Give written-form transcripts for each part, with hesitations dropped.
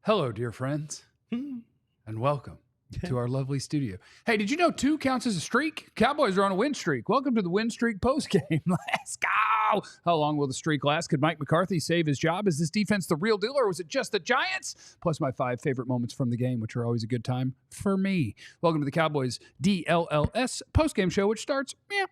Hello, dear friends, and welcome to our lovely studio. Hey, did you know 2 counts as a streak? Cowboys are on a win streak. Welcome to the win streak postgame. Let's go. How long will the streak last? Could Mike McCarthy save his job? Is this defense the real deal, or was it just the Giants? Plus my 5 favorite moments from the game, which are always a good time for me. Welcome to the Cowboys DLLS postgame show, which starts meow.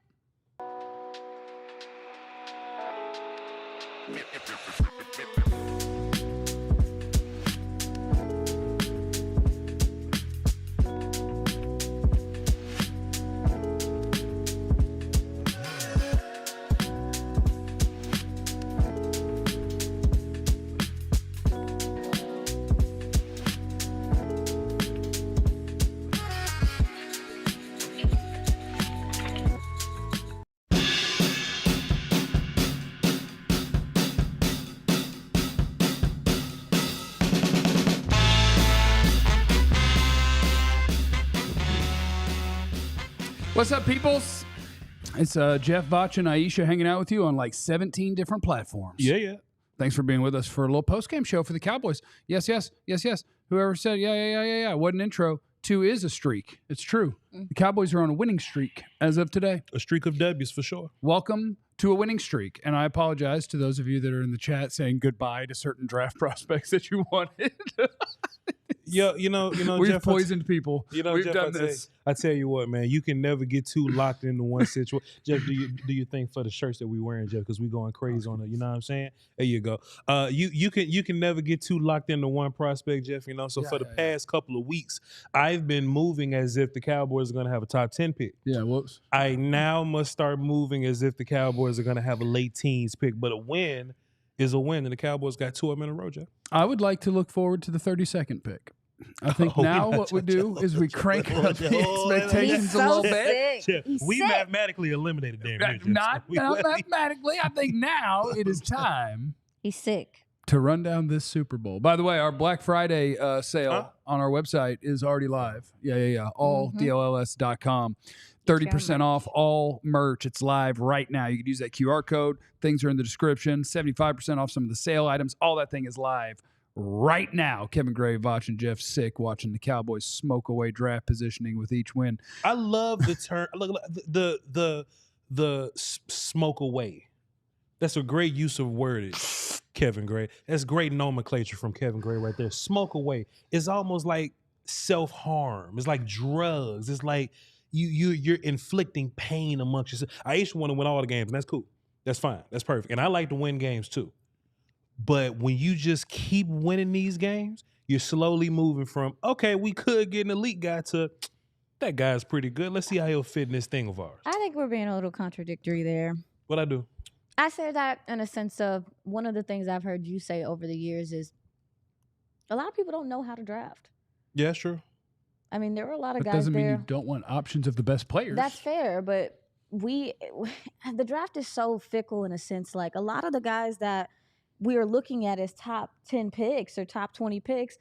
What's up, peoples? It's Jeff, Vach, and Aisha hanging out with you on like 17 different platforms. Yeah. Thanks for being with us for a little post-game show for the Cowboys. Yes. Whoever said, yeah. What an intro. 2 is a streak. It's true. The Cowboys are on a winning streak as of today. A streak of W's for sure. Welcome to a winning streak. And I apologize to those of you that are in the chat saying goodbye to certain draft prospects that you wanted. Yeah, you know, we've Jeff, poisoned people. We've Jeff, done this. I tell you what, man, you can never get too locked into one situation. Jeff, do you think for the shirts that we wearing, Jeff, because we going crazy on it? You know what I'm saying? There you go. You can never get too locked into one prospect, Jeff. You know, so for the past couple of weeks, I've been moving as if the Cowboys are going to have a top 10 pick. Yeah, whoops. I now must start moving as if the Cowboys are going to have a late teens pick, but a win is a win, and the Cowboys got 2 of them in a row, Jeff. I would like to look forward to the 32nd pick. I think now what we do is we crank up the expectations a little bit. Jeff, we mathematically eliminated Dan. Not mathematically. I think now it is time. He's sick. To run down this Super Bowl. By the way, our Black Friday sale on our website is already live. Yeah. All DLLS.com. 30% off all merch. It's live right now. You can use that QR code. Things are in the description. 75% off some of the sale items. All that thing is live right now. Kevin Gray, Vach, and Jeff sick watching the Cowboys smoke away draft positioning with each win. I love the term. Look, the smoke away. That's a great use of wordage, Kevin Gray. That's great nomenclature from Kevin Gray right there. Smoke away. It's almost like self-harm. It's like drugs. It's like you're inflicting pain amongst yourself. I used to want to win all the games, and that's cool. That's fine. That's perfect. And I like to win games too. But when you just keep winning these games, you're slowly moving from, okay, we could get an elite guy to, that guy's pretty good. Let's see how he'll fit in this thing of ours. I think we're being a little contradictory there. What'd I do? I say that in a sense of one of the things I've heard you say over the years is a lot of people don't know how to draft. Yeah, that's true. I mean, there are a lot of guys doesn't there. mean you don't want options of the best players. That's fair, but the draft is so fickle in a sense. Like a lot of the guys that we are looking at as top 10 picks or top 20 picks,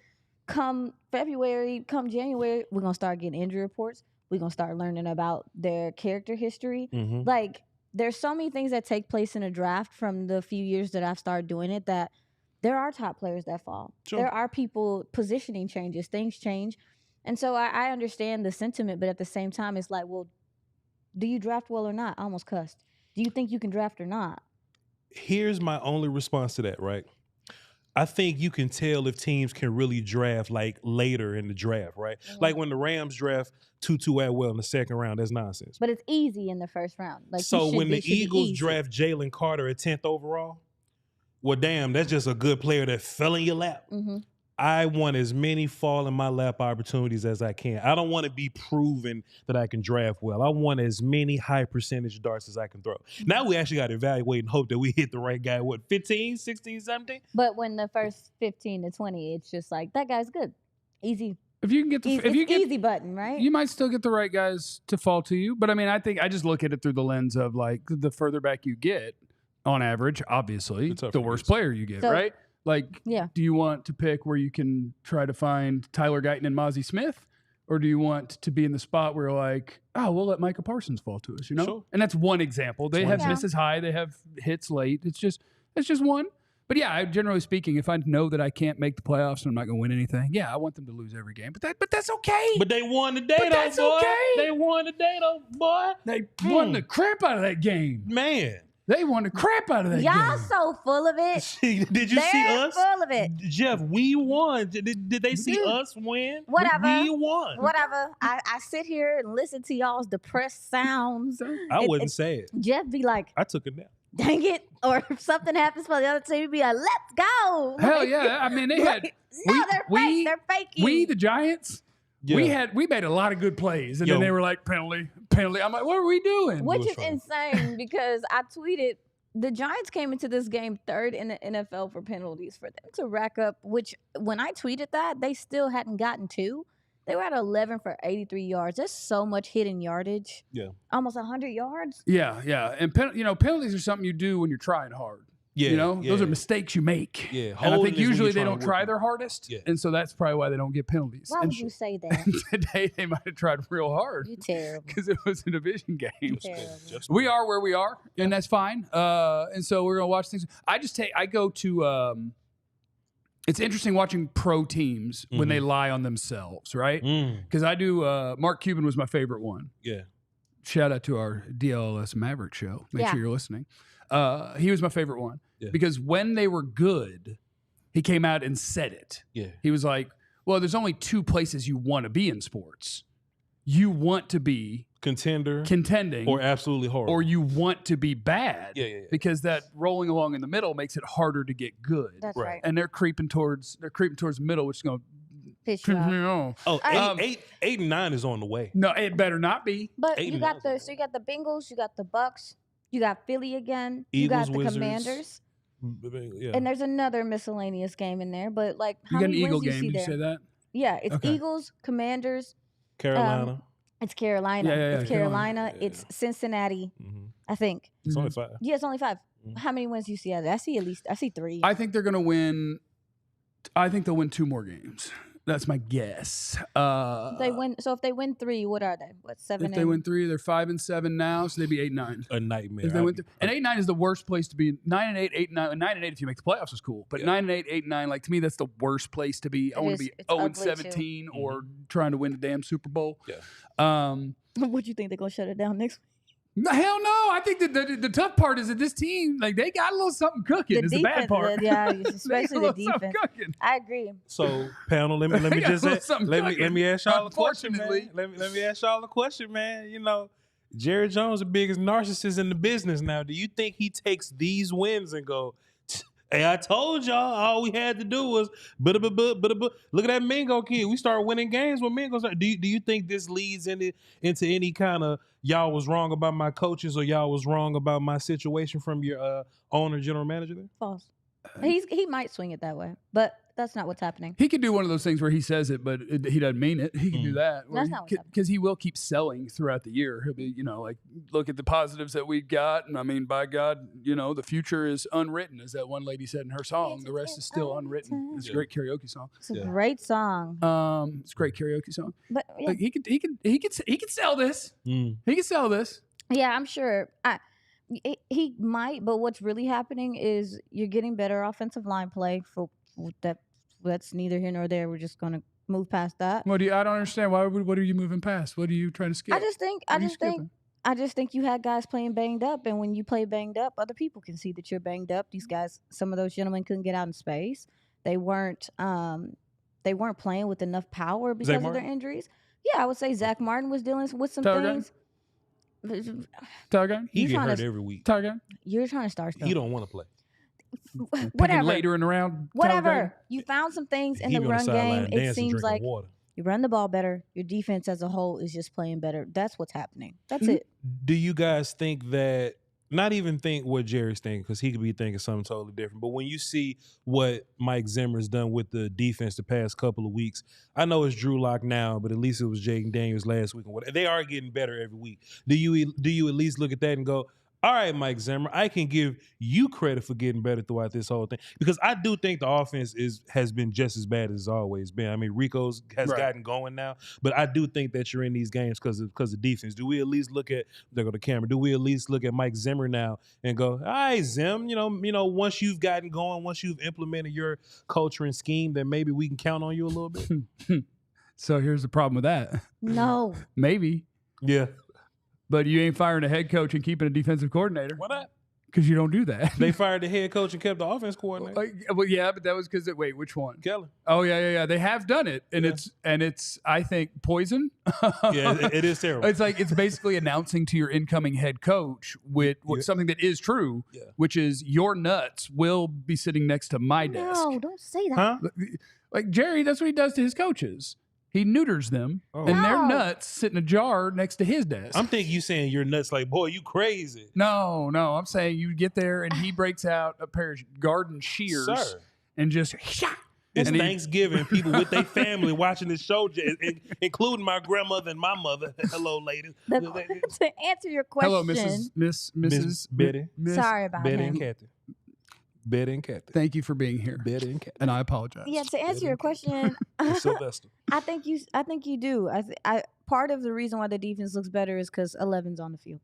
come February, come January, we're going to start getting injury reports. We're going to start learning about their character history. Like, there's so many things that take place in a draft from the few years that I've started doing it that there are top players that fall. Sure. There are people, positioning changes, things change. And so I understand the sentiment, but at the same time, it's like, well, do you draft well or not? I almost cussed. Do you think you can draft or not? Here's my only response to that, right? I think you can tell if teams can really draft like later in the draft, right? Like when the Rams draft Tutu Atwell in the second round, that's nonsense. But it's easy in the first round. Like so when the Eagles draft Jalen Carter at 10th overall, well, damn, that's just a good player that fell in your lap. I want as many fall in my lap opportunities as I can. I don't want to be proven that I can draft well. I want as many high percentage darts as I can throw. Now we actually got to evaluate and hope that we hit the right guy, 15, 16, 17? But when the first 15 to 20, it's just like, that guy's good. Easy. If you can get the easy button, right? You might still get the right guys to fall to you. But I mean, I just look at it through the lens of like the further back you get, on average, obviously, the worse player you get, right? Like, do you want to pick where you can try to find Tyler Guyton and Mozzie Smith? Or do you want to be in the spot where like, oh, we'll let Micah Parsons fall to us, you know? Sure. And that's one example. They have misses high. They have hits late. It's just one. But yeah, generally speaking, if I know that I can't make the playoffs and I'm not going to win anything, yeah, I want them to lose every game. But that's okay. But they won today, But though, that's boy. okay. They won today, though, boy. They won the crap out of that game. Man. They won the crap out of that Y'all game. so full of it. Did you see They're us? full of it. Jeff, we won. Did they see us win? Whatever. We won. Whatever. I sit here and listen to y'all's depressed sounds. I wouldn't say it. Jeff be like, I took a nap. dang it. Or if something happens for the other team, he'd be like, let's go. Hell yeah. I mean, they had... No, they're faking. We, the Giants... Yeah. We made a lot of good plays, and Yo. then they were like penalty. I'm like, what are we doing? Which is insane because I tweeted the Giants came into this game third in the NFL for penalties. For them to rack up, which when I tweeted that, they still hadn't gotten 2. They were at 11 for 83 yards. That's so much hidden yardage. Yeah. Almost 100 yards. Yeah. And penalties are something you do when you're trying hard. Yeah. Those are mistakes you make. Yeah. And I Holding think is when usually you're they trying don't to try work their it. hardest. Yeah. And so that's probably why they don't get penalties. Why And would you say that? today they might have tried real hard You're terrible. because it was a division game. You're terrible. We are where we are, and that's fine. And so we're gonna watch things. I go to. It's interesting watching pro teams when they lie on themselves, right? Because I do. Mark Cuban was my favorite one. Yeah. Shout out to our DLLS Maverick show. Make Yeah. sure you're listening. He was my favorite one Yeah. because when they were good, he came out and said it. Yeah. He was like, "Well, there's only 2 places you want to be in sports. You want to be contending, or absolutely horrible, or you want to be bad. Yeah. Because that rolling along in the middle makes it harder to get good. That's Right. right. And they're creeping towards the middle, which is going Piss to you off. Oh, Um, 8 and 9 is on the way. No, it better not be. But 8 you and got 9. you got the Bengals, you got the Bucks, you got Philly again, you Eagles, got the Wizards. Commanders, Yeah. and there's another miscellaneous game in there. But like, how You got an many Eagle wins do you game. see You there? say that? Yeah, it's Okay. Eagles, Commanders. Carolina. It's Carolina. Yeah, It's Carolina. Carolina. It's Cincinnati. Mhm. I think. It's only 5. Yeah, it's only 5. Mhm. How many wins do you see out of that? I see 3. I think they're going to win. I think they'll win 2 more games. That's my guess. If they win. So if they win 3, what are they? What 7? If they win 3, they're 5 and 7 now, so they'd be 8 and 9. A nightmare. If they win and 8 and 9 is the worst place to be. 9 and 8, 8 and 9. 9 and 8 if you make the playoffs is cool, but 9 and 8, 8 and 9, like to me, that's the worst place to be. I want to be It's 0 and ugly, too. 17 or trying to win the damn Super Bowl. Yeah. What do you think they're gonna shut it down next week? Hell no! I think that the tough part is that this team, like they got a little something cooking. Is the bad part. Yeah, They got especially a the little something defense. cooking. I agree. So, panel, let me They got just a little something let cooking. me ask y'all a question, man. Unfortunately. Let me ask y'all a question, man. You know, Jerry Jones, the biggest narcissist in the business now. Do you think he takes these wins and go, hey, I told y'all all we had to do was look at that Mingo kid. We start winning games when Mingo started. Do you think this leads into any kind of y'all was wrong about my coaches or y'all was wrong about my situation from your owner, general manager there? False. He might swing it that way, but that's not what's happening. He could do one of those things where he says it, but he doesn't mean it. He can do that. That's not what's happening. Because he will keep selling throughout the year. He'll be, like, look at the positives that we got. And I mean, by God, the future is unwritten, as that one lady said in her song. The rest is still unwritten. It's a great karaoke song. It's a great song. It's a great karaoke song. But yeah, Like, he could sell this. He could sell this. yeah, I'm sure. He might, but what's really happening is you're getting better offensive line play for that. That's neither here nor there. We're just gonna move past that. I don't understand. What are you moving past? What are you trying to skip? I just think you had guys playing banged up, and when you play banged up, other people can see that you're banged up. These guys, some of those gentlemen couldn't get out in space. They weren't playing with enough power because of their injuries. Yeah, I would say Zach Martin was dealing with some things. Targan? He You're get trying hurt to- every week. Targan? You're trying to start stuff. He don't want to play. Picking Whatever. later in the round. Whatever. You found some things in He the be on run sideline game. It dancing, seems drinking like water. you run the ball better. Your defense as a whole is just playing better. That's what's happening. That's it. Do you guys think that, not even think what Jerry's thinking, because he could be thinking something totally different, but when you see what Mike Zimmer's done with the defense the past couple of weeks, I know it's Drew Lock now, but at least it was Jaden Daniels last week. And they are getting better every week. Do you at least look at that and go, all right, Mike Zimmer, I can give you credit for getting better throughout this whole thing because I do think the offense has been just as bad as it's always been. I mean, Rico's has gotten going now, but I do think that you're in these games because of defense. Do we at least look at there go the camera? Do we at least look at Mike Zimmer now and go, all right, Zim, you know, once you've gotten going, once you've implemented your culture and scheme, then maybe we can count on you a little bit. So here's the problem with that. No. Maybe. Yeah. But you ain't firing a head coach and keeping a defensive coordinator. Why not? Because you don't do that. They fired the head coach and kept the offense coordinator. Well, yeah, but that was because wait, which one? Keller. Oh yeah. They have done it, and it's I think poison. Yeah, it is terrible. It's basically announcing to your incoming head coach with something that is true, which is your nuts will be sitting next to my desk. No, don't say that. Huh? Like Jerry, that's what he does to his coaches. He neuters them, and their nuts sit in a jar next to his desk. I'm thinking you saying you're nuts like, boy, you crazy. No. I'm saying you get there, and he breaks out a pair of garden shears and just It's Thanksgiving. People with their family watching this show, including my grandmother and my mother. Hello, ladies. To answer your question. Hello, Mrs. Betty. Sorry about Betty him. and Kathy. Betty and Kathy. Thank you for being here. Betty and Kathy. And I apologize. Yeah, to answer your question, Sylvester. I think you do. I part of the reason why the defense looks better is because 11's on the field,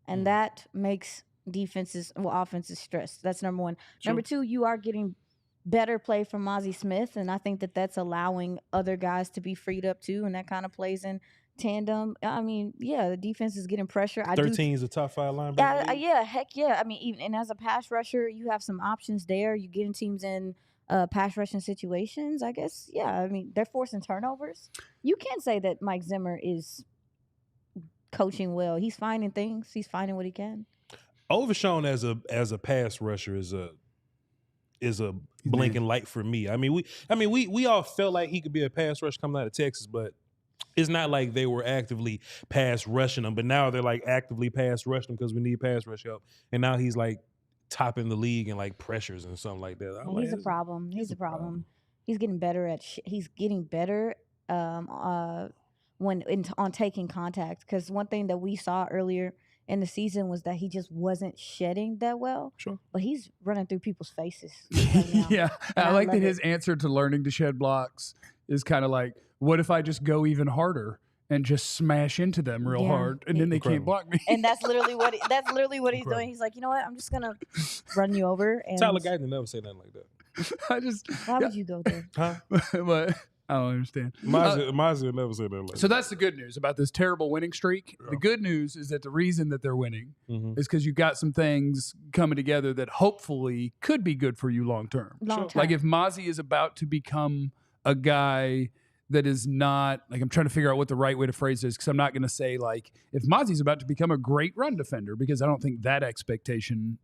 and that makes offenses stressed. That's number one. True. Number two, you are getting better play from Mozzie Smith, and I think that's allowing other guys to be freed up too, and that kind of plays in tandem. I mean, the defense is getting pressure. 13 is a top 5 linebacker. Yeah, heck yeah. I mean, even and as a pass rusher, you have some options there. You getting teams in pass rushing situations. I guess, I mean, they're forcing turnovers. You can't say that Mike Zimmer is coaching well. He's finding things. He's finding what he can. Overshown as a pass rusher is a blinking light for me. I mean, we all felt like he could be a pass rusher coming out of Texas, but it's not like they were actively pass rushing him, but now they're like actively pass rushing him because we need pass rush help. And now he's like topping the league in like pressures and something like that. He's a problem. He's a problem. He's getting better he's getting better on taking contact. Because one thing that we saw earlier in the season was that he just wasn't shedding that well. Sure. But he's running through people's faces right now. Yeah. I like that his answer to learning to shed blocks is kind of like, what if I just go even harder and just smash into them real hard, and then they can't block me? And that's literally what he's doing. He's like, you know what? I'm just gonna run you over. And Tyler Guyton never say nothing like that. Why would you go there? Huh? But I don't understand. Mazia never said that like that. So that's the good news about this terrible winning streak. Yeah. The good news is that the reason that they're winning is because you got some things coming together that hopefully could be good for you long term. Like if Mozzie is about to become a guy that is not, like, I'm trying to figure out what the right way to phrase this, because I'm not going to say, like, if Mozzie's about to become a great run defender, because I don't think that expectation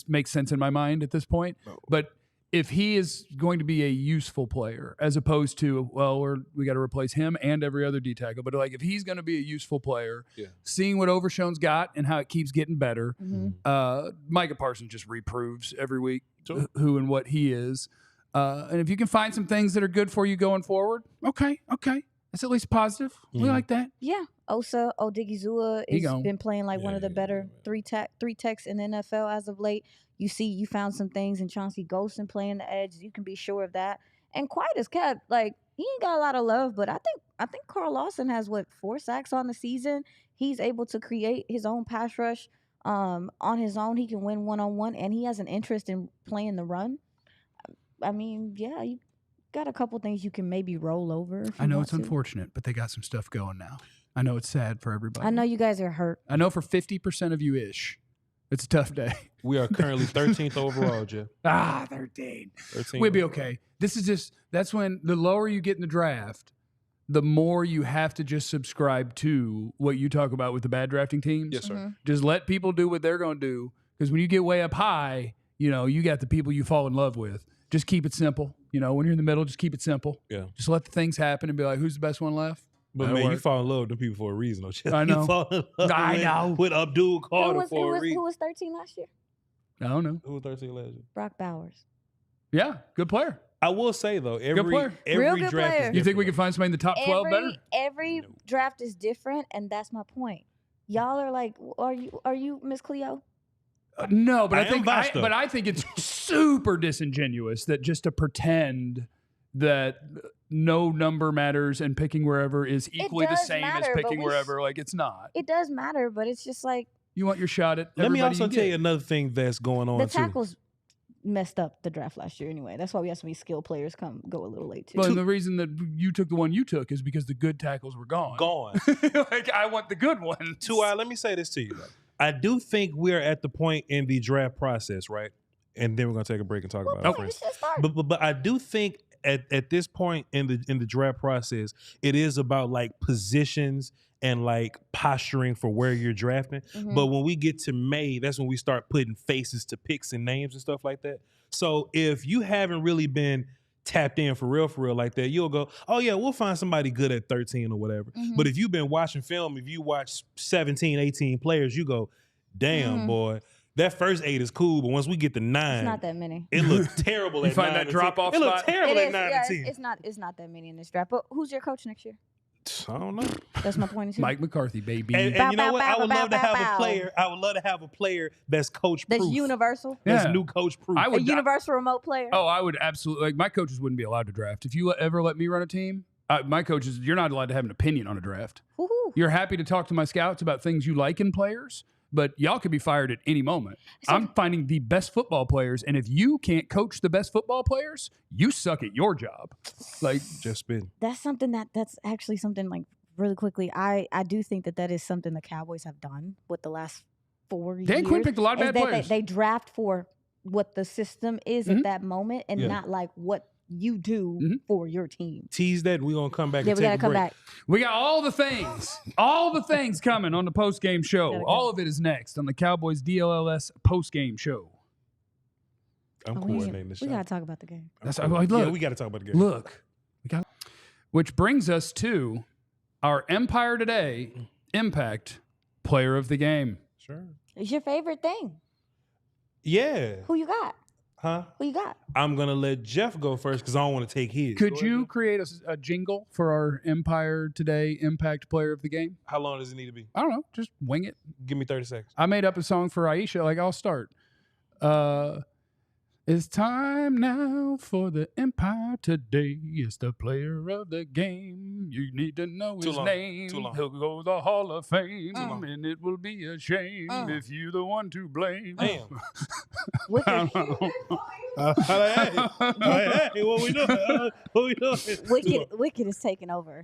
makes sense in my mind at this point. No. But if he is going to be a useful player, as opposed to, we got to replace him and every other D tackle, but like if he's going to be a useful player, seeing what Overshown's got and how it keeps getting better, Micah Parsons just reproves every week who and what he is. And if you can find some things that are good for you going forward, okay. That's at least positive. We like that. Yeah. Osa Odigizua has been playing like one of the better three techs in the NFL as of late. You found some things in Chauncey Golston playing the edge. You can be sure of that. And quiet as kept, like, he ain't got a lot of love, but I think Carl Lawson has 4 sacks on the season. He's able to create his own pass rush on his own. He can win one-on-one, and he has an interest in playing the run. I mean, you got a couple things you can maybe roll over. I know it's unfortunate, but they got some stuff going now. I know it's sad for everybody. I know you guys are hurt. I know for 50% of you-ish, it's a tough day. We are currently 13th overall, Jeff. 13. We'll be okay. That's when the lower you get in the draft, the more you have to just subscribe to what you talk about with the bad drafting teams. Yes, sir. Just let people do what they're going to do, because when you get way up high, you got the people you fall in love with. Just keep it simple. When you're in the middle, just keep it simple. Yeah. Just let the things happen and be like, who's the best one left? But man, you fall in love with the people for a reason, don't you? I know. You fall in love with Abdul Carter for a reason. Who was 13 last year? I don't know. Who was 13 last year? Brock Bowers. Yeah, good player. I will say though, every good draft player. is You think we can find somebody in the top 12 better? Every draft is different, and that's my point. Y'all are like, are you Miss Cleo? No, but I I am think biased, though. but I think it's super disingenuous that just to pretend that no number matters and picking wherever is equally the does same as matter, but picking we wherever. Like it's not. It does matter, but it's just like You want your shot at Let me everybody also you tell you get. another thing that's going on the too. tackles messed up the draft last year anyway. That's why we had so many skilled players go a little late too. But the reason that you took the one you took is because the good tackles were gone. Like I want the good ones. Let me say this to you. Though. I do think we're at the point in the draft process, right? And then we're gonna take a break and talk about it. Okay, First. it's just started. But I do think at this point in the draft process, it is about like positions and like posturing for where you're drafting. Mhm. But when we get to May, that's when we start putting faces to picks and names and stuff like that. So if you haven't really been tapped in for real like that, you'll go, oh yeah, we'll find somebody good at 13 or whatever. Mhm. But if you've been watching film, if you watch 17, 18 players, you go, damn, boy, that first 8 is cool, but once we get to 9, It's not that many. it looked terrible You at find 9 that and drop-off 10. It looked spot? terrible It at is, 9 yeah, and 10. it's not that many in this draft. But who's your coach next year? I don't know. That's my point. Too. Mike McCarthy, baby. And Bow, you know bow, what? bow, I would bow, love to bow, have bow. a player. I would love to have a player that's coach proof. That's universal. That's Yeah. new coach proof. I A would universal remote player. Oh, I would absolutely. Like my coaches wouldn't be allowed to draft. If you ever let me run a team, my coaches, you're not allowed to have an opinion on a draft. Woo-hoo. You're happy to talk to my scouts about things you like in players, but y'all could be fired at any moment. So- I'm finding the best football players, and if you can't coach the best football players, you suck at your job. Like, Just spin. That's something that's actually something like really quickly. I do think that is something the Cowboys have done with the last 4 years. Dan Quinn picked a lot of is bad that players. They draft for what the system is Mhm. at that moment and Yeah. not like what you do Mhm. for your team. Tease that. We're going to come back Yeah, and we take gotta a come break. back. we got all the things coming on the post-game show. Gotta go. All of it is next on the Cowboys DLLS post-game show. I'm Oh, coordinating this we show. gotta talk about the game. That's I'm like, yeah, look, we got to talk about the game. Look, which brings us to our Empire Today Impact Player of the Game. Sure. It's your favorite thing. Yeah. Who you got? Huh? Who you got? I'm going to let Jeff go first because I don't want to take his. Could Go you ahead, Jeff. create a jingle for our Empire Today Impact Player of the Game? How long does it need to be? I don't know, just wing it. Give me 30 seconds. I made up a song for Aisha. Like I'll start. It's time now for the Empire Today. It's the player of the game. You need to know Too his long. name. Too long. He'll go to the Hall of Fame, long. and it will be a shame Mm. if you're the one to blame. Damn. Wicked, Hey, what we doing? What we doing? Wicked is taking over.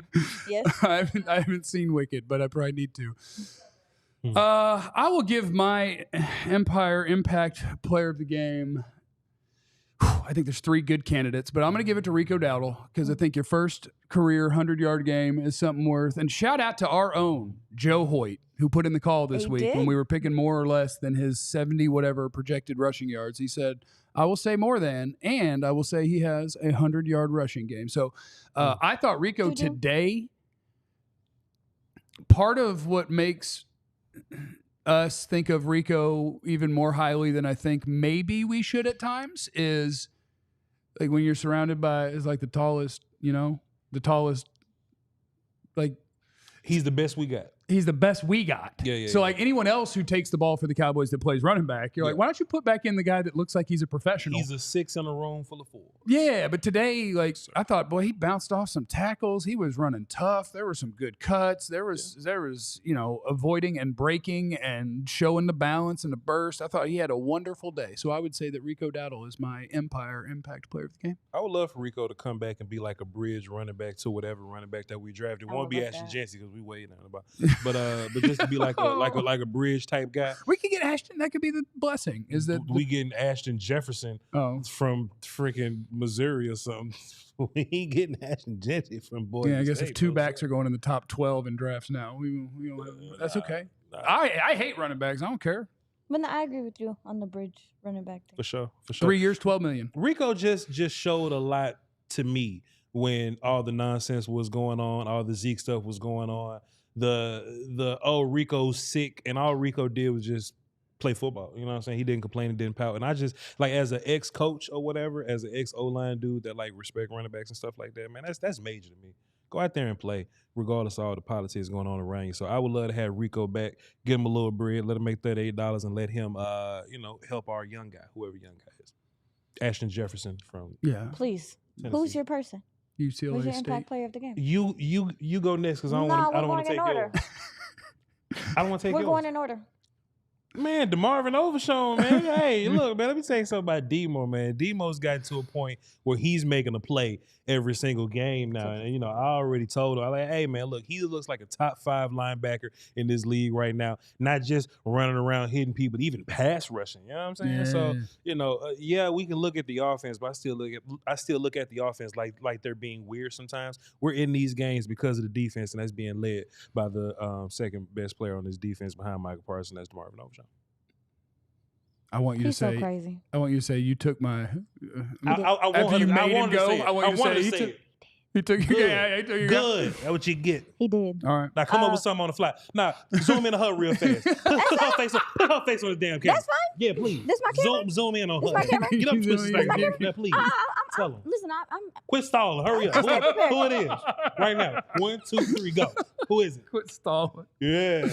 Yes. I haven't seen Wicked, but I probably need to. I will give my Empire Impact Player of the Game. I think there's 3 good candidates, but I'm going to give it to Rico Dowdle because I think your first career 100-yard game is something worth. And shout out to our own Joe Hoyt, who put in the call this He week did. when we were picking more or less than his 70 whatever projected rushing yards. He said, I will say more than, and I will say he has a 100-yard rushing game. So I thought Rico Doo-doo. today, part of what makes us think of Rico even more highly than I think maybe we should at times is like when you're surrounded by is like the tallest, like He's the best we got. he's the best we got. Yeah. So like anyone else who takes the ball for the Cowboys that plays running back, you're like, Yeah. why don't you put back in the guy that looks like he's a professional? He's a 6 in a room full of 4. Yeah, but today, like I thought, boy, he bounced off some tackles. He was running tough. There were some good cuts. There was, avoiding and breaking and showing the balance and the burst. I thought he had a wonderful day. So I would say that Rico Dowdle is my Empire Impact Player of the Game. I would love for Rico to come back and be like a bridge running back to whatever running back that we drafted. It I won't would be love Ashton that. Jancy because we way down about. But just to be like a bridge type guy. We could get Ashton. That could be the blessing. Is that We getting Ashton Jefferson from freaking Missouri or something. We ain't getting Ashton Jancy from Boise yeah, I guess State, if 2 bro. backs are going in the top 12 in drafts now, we don't have, that's okay. Nah, I hate running backs. I don't care. But no, I agree with you on the bridge running back thing. for sure. 3 years, $12 million. Rico just showed a lot to me when all the nonsense was going on, all the Zeke stuff was going on. The Rico's sick, and all Rico did was just play football. You know what I'm saying? He didn't complain and didn't pout. And I just like as an ex-coach or whatever, as an ex-O-line dude that like respect running backs and stuff like that, man, that's major to me. go out there and play, regardless of all the politics going on around you. So I would love to have Rico back, give him a little bread, let him make $38, and let him, help our young guy, whoever young guy is. Ashton Jefferson from Please. Tennessee. Who's your person? UCLA Who's your State. impact player of the game? You go next because I don't want to take yours. I don't want to take yours. We're going in order. Man, DeMarvion Overshown, man. Hey, look, man, let me tell you something about Demo, man. Demo's gotten to a point where he's making a play every single game now. And, I already told him, hey, man, look, he looks like a top 5 linebacker in this league right now. Not just running around hitting people, even pass rushing. You know what I'm saying? Yeah. So, we can look at the offense, but I still look at the offense like they're being weird sometimes. We're in these games because of the defense, and that's being led by the second best player on this defense behind Micah Parsons. That's DeMarvion Overshown. I want you He's to say. so crazy. I want you to say you took my. I after you made him go, I want to say it. He took you. Yeah, he took you. Good. That's what you get. He did. All right. Now come up with something on the fly. Now zoom in on her real fast. Put her face on the damn camera. That's fine. Yeah, please. This my camera? Zoom in on This her. my camera? Get up, This Twisted my Snake. camera? Now, please. Tell him. Listen, I'm Quit stalling. Hurry up. Who it is? Right now. 1, 2, 3, go. Who is it? Quit stalling. Yeah.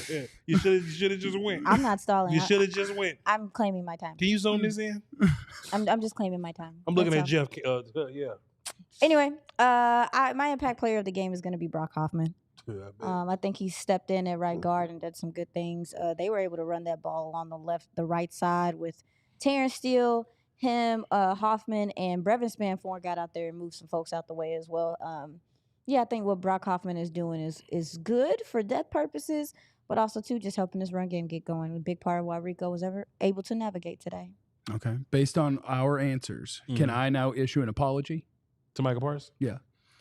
You should have just went. I'm not stalling. You should have just went. I'm claiming my time. Can you zoom this in? I'm just claiming my time. I'm looking at That's all. Jeff. Yeah. Anyway, my impact player of the game is going to be Brock Hoffman. I think he stepped in at right guard and did some good things. They were able to run that ball on the right side with Terrence Steele, him, Hoffman, and Brevin Spanforth got out there and moved some folks out the way as well. I think what Brock Hoffman is doing is good for depth purposes, but also too just helping this run game get going. A big part of why Rico was ever able to navigate today. Okay. Based on our answers, can I now issue an apology To Micah Parsons? Yeah.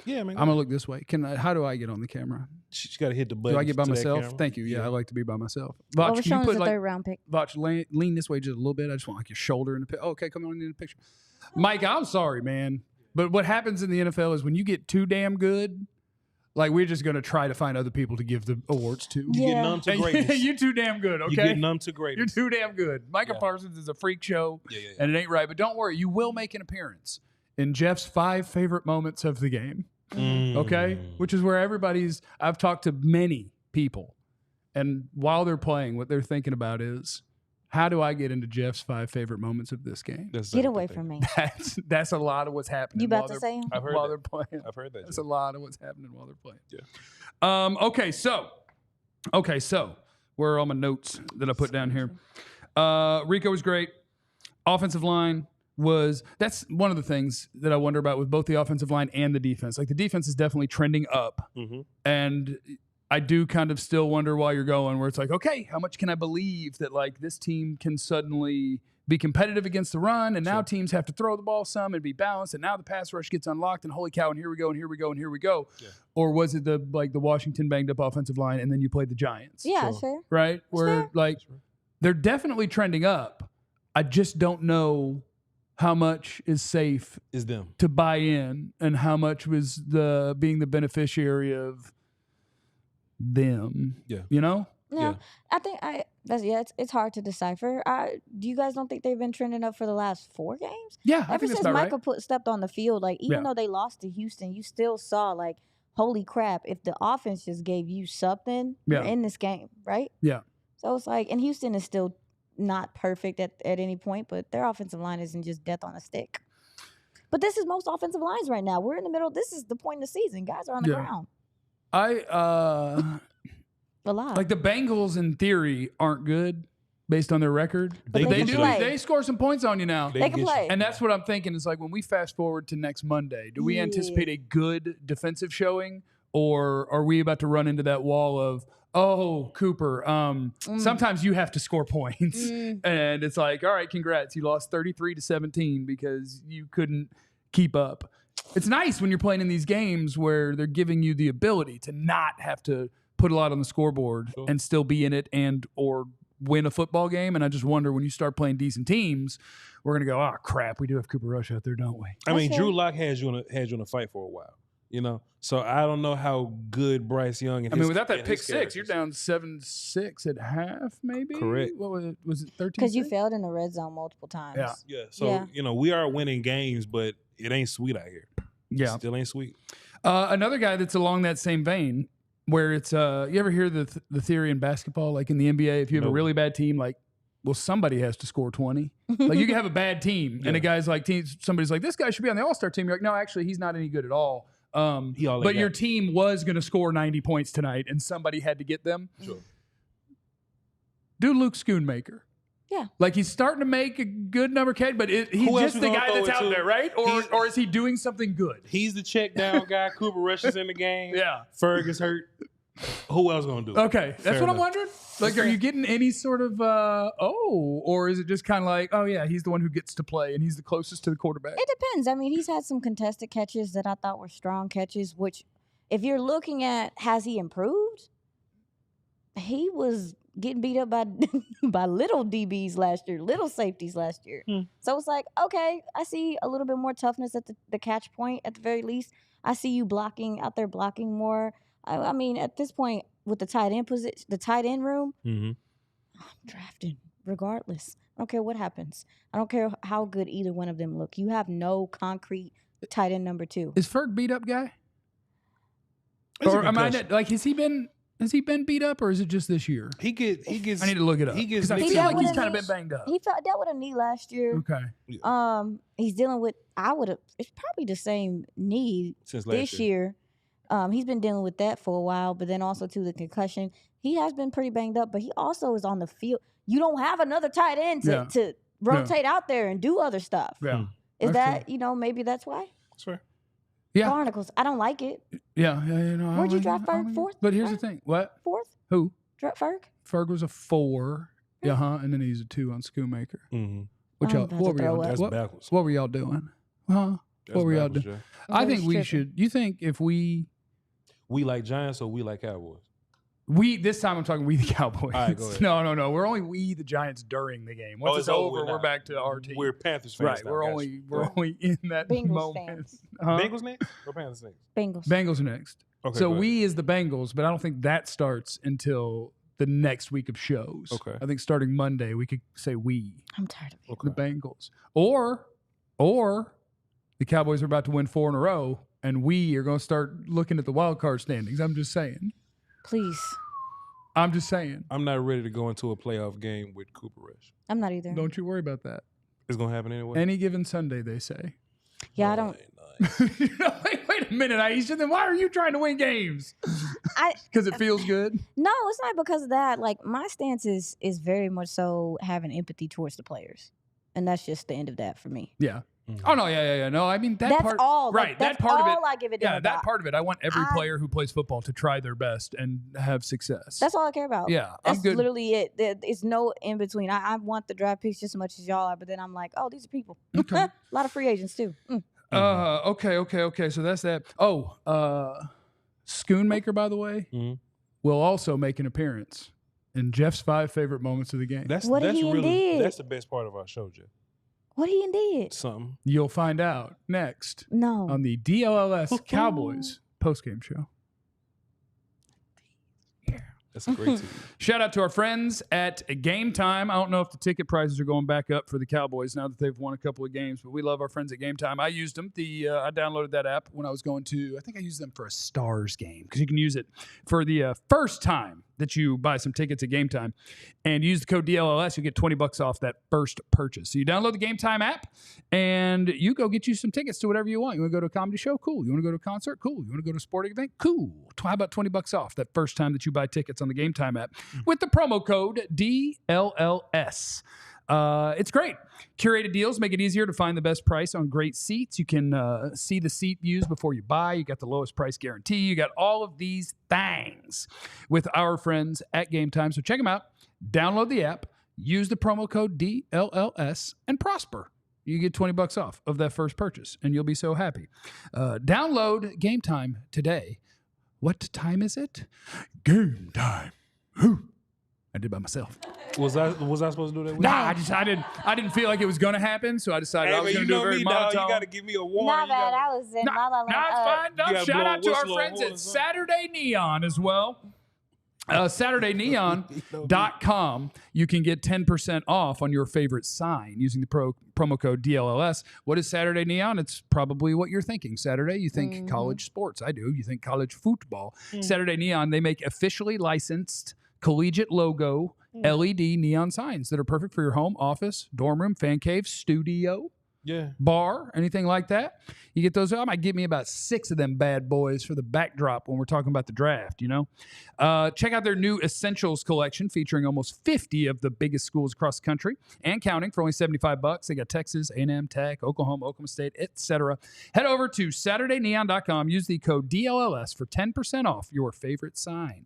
Yeah, man. I'm gonna look this way. How do I get on the camera? She's got to hit the button. Do I get by to that myself? camera. Thank you. Yeah, I like to be by myself. Well, Vach, Overshown can you is put a like third-round pick. Vach, lean this way just a little bit. I just want like your shoulder in the picture. Okay, come on in the picture. Mike, I'm sorry, man, but what happens in the NFL is when you get too damn good, like we're just gonna try to find other people to give the awards to. You get numb to greatness. You're too damn good. Okay, You get numb to greatness. You're too damn good. Micah Parsons is a freak show, and it ain't right. But don't worry, you will make an appearance in Jeff's 5 favorite moments of the game. Okay, which is where I've talked to many people, and while they're playing, what they're thinking about is, how do I get into Jeff's 5 favorite moments of this game? Get away from me. That's a lot of what's happening. You about to say him? I've heard while that. they're playing. I've heard that. That's a lot of what's happening while they're playing. Yeah. Okay, so where are all my notes that I put down here? Rico was great. Offensive line that's one of the things that I wonder about with both the offensive line and the defense. Like the defense is definitely trending up, and I do kind of still wonder why you're going where it's like, okay, how much can I believe that like this team can suddenly be competitive against the run, and now teams have to throw the ball some and be balanced, and now the pass rush gets unlocked, and holy cow, and here we go, and here we go, and here we go. Yeah. Or was it the Washington banged up offensive line, and then you played the Giants? Yeah, that's fair. Right? Where they're definitely trending up. I just don't know how much is safe is them to buy in, and how much was being the beneficiary of them. Yeah. You know? No, I think it's hard to decipher. Do you guys don't think they've been trending up for the last 4 games? Yeah, ever since Micah stepped on the field, like even though they lost to Houston, you still saw like, holy crap! If the offense just gave you something, you're in this game, right? Yeah. So it's like, and Houston is still not perfect at any point, but their offensive line isn't just death on a stick. But this is most offensive lines right now. We're in the middle. This is the point in the season. Guys are on the ground. A lot. Like the Bengals, in theory, aren't good based on their record. But they do. play. They score some points on you now. They can play. And that's what I'm thinking. Is like when we fast forward to next Monday, do we anticipate a good defensive showing, or are we about to run into that wall of, oh, Cooper, sometimes you have to score points. And it's like, all right, congrats. You lost 33-17 because you couldn't keep up. It's nice when you're playing in these games where they're giving you the ability to not have to put a lot on the scoreboard and still be in it or win a football game. And I just wonder, when you start playing decent teams, we're going to go, oh, crap, we do have Cooper Rush out there, don't we? I mean, Drew Lock has you in a fight for a while. You know, so I don't know how good Bryce Young and without that pick 6, you're down 7-6 at half, maybe. Correct. What was it? Was it 13? Because you failed in the red zone multiple times. Yeah. So we are winning games, but it ain't sweet out here. Yeah, still ain't sweet. Another guy that's along that same vein, where it's you ever hear the theory in basketball, like in the NBA, if you have a really bad team, like, well, somebody has to score 20. Like you can have a bad team, and a guy's like, somebody's like, this guy should be on the All-Star team. You're like, no, actually, he's not any good at all. But your team was going to score 90 points tonight, and somebody had to get them. Sure. Do Luke Schoonmaker. Yeah. Like he's starting to make a good number, Kate, but he's just the guy that's out there, right? Or is he doing something good? He's the check down guy. Cooper Rush is in the game. Yeah. Ferg is hurt. Who else going to do it? Okay. That's what I'm wondering. Like, are you getting any sort of, or is it just kind of like, oh, yeah, he's the one who gets to play and he's the closest to the quarterback? It depends. I mean, he's had some contested catches that I thought were strong catches, which if you're looking at, has he improved? He was getting beat up by by little DBs last year, little safeties last year. So it's like, okay, I see a little bit more toughness at the catch point at the very least. I see you out there blocking more. I mean, at this point with the tight end position, the tight end room, I'm drafting regardless. I don't care what happens. I don't care how good either one of them look. You have no concrete tight end number 2. Is Ferg beat up guy? Or am I like, has he been beat up, or is it just this year? He gets. I need to look it up because I feel like he's kind of been banged up. He dealt with a knee last year. Okay. He's dealing with. It's probably the same knee Since last this year. He's been dealing with that for a while, but then also to the concussion. He has been pretty banged up, but he also is on the field. You don't have another tight end to rotate out there and do other stuff. Yeah. Is that maybe that's why? That's fair. Yeah. Barnacles. I don't like it. Yeah. You know, Where'd you draft Ferg? 4th? But here's the thing. What? 4th? Who? Draft Ferg? Ferg was a 4. And then he's a 2 on Schoonmaker. Mm-hmm. What were y'all That's backwards. What were y'all doing? What were y'all doing? I think we should. You think if we like Giants or we like Cowboys? This time I'm talking we the Cowboys. All right, go ahead. No. We're only we the Giants during the game. Once it's over, we're back to our team. We're Panthers fans. Right. Now, we're only in that Bengals moment. fans. Bengals next or Panthers next? Bengals are next. Okay. So we is the Bengals, but I don't think that starts until the next week of shows. Okay. I think starting Monday we could say we. I'm tired of it. The Bengals. Or the Cowboys are about to win 4 in a row and we are going to start looking at the wild card standings. I'm just saying. Please. I'm just saying. I'm not ready to go into a playoff game with Cooper Rush. I'm not either. Don't you worry about that. It's going to happen anyway? Any given Sunday, they say. Yeah, I don't. Wait a minute, Aisha. Then why are you trying to win games? Because it feels good? No, it's not because of that. Like, my stance is very much so having empathy towards the players. And that's just the end of that for me. Yeah. Oh, no, yeah. No, I mean, that that's part. All. Right, like, that part of it. I give it. Yeah, that part of it. I want every player who plays football to try their best and have success. That's all I care about. Yeah, that's I'm good. Literally it. It's no in between. I want the draft picks just as much as y'all are, but then I'm like, oh, these are people. Okay. A lot of free agents too. Okay. So that's that. Schoonmaker, by the way, will also make an appearance in Jeff's 5 favorite moments of the game. That's what he really did? That's the best part of our show, Jeff. What he did? Something. You'll find out next. No. On the DLLS Cowboys postgame show. That's a great team. Shout out to our friends at Game Time. I don't know if the ticket prices are going back up for the Cowboys now that they've won a couple of games, but we love our friends at Game Time. I used them. I downloaded that app when I was going to, I think I used them for a Stars game because you can use it for the first time that you buy some tickets at Game Time and use the code DLLS. You'll get $20 off that first purchase. So you download the Game Time app and you go get you some tickets to whatever you want. You want to go to a comedy show? Cool. You want to go to a concert? Cool. You want to go to a sporting event? Cool. How about $20 off that first time that you buy tickets on the Game Time app with the promo code DLLS. It's great. Curated deals make it easier to find the best price on great seats. You can see the seat views before you buy. You got the lowest price guarantee. You got all of these things with our friends at Game Time. So check them out. Download the app. Use the promo code DLLS and prosper. You get $20 off of that first purchase, and you'll be so happy. Download Game Time today. What time is it? Game time. Whew. I did by myself. Was I supposed to do that? Nah, I didn't feel like it was gonna happen, so I decided I was gonna do a very monotone. You gotta give me a warning. Not bad. I was in La La Land. Nah, it's fine. No, shout out to our friends at Saturday Neon as well. SaturdayNeon.com. You can get 10% off on your favorite sign using the promo code DLLS. What is Saturday Neon? It's probably what you're thinking. Saturday, you think college sports. I do. You think college football. Saturday Neon, they make officially licensed collegiate logo LED neon signs that are perfect for your home, office, dorm room, fan cave, studio. Bar, anything like that. You get those. I might give me about 6 of them bad boys for the backdrop when we're talking about the draft, you know. Check out their new Essentials collection featuring almost 50 of the biggest schools across the country and counting for only $75. They got Texas, A&M, Tech, Oklahoma State, etc. Head over to SaturdayNeon.com. Use the code DLLS for 10% off your favorite sign.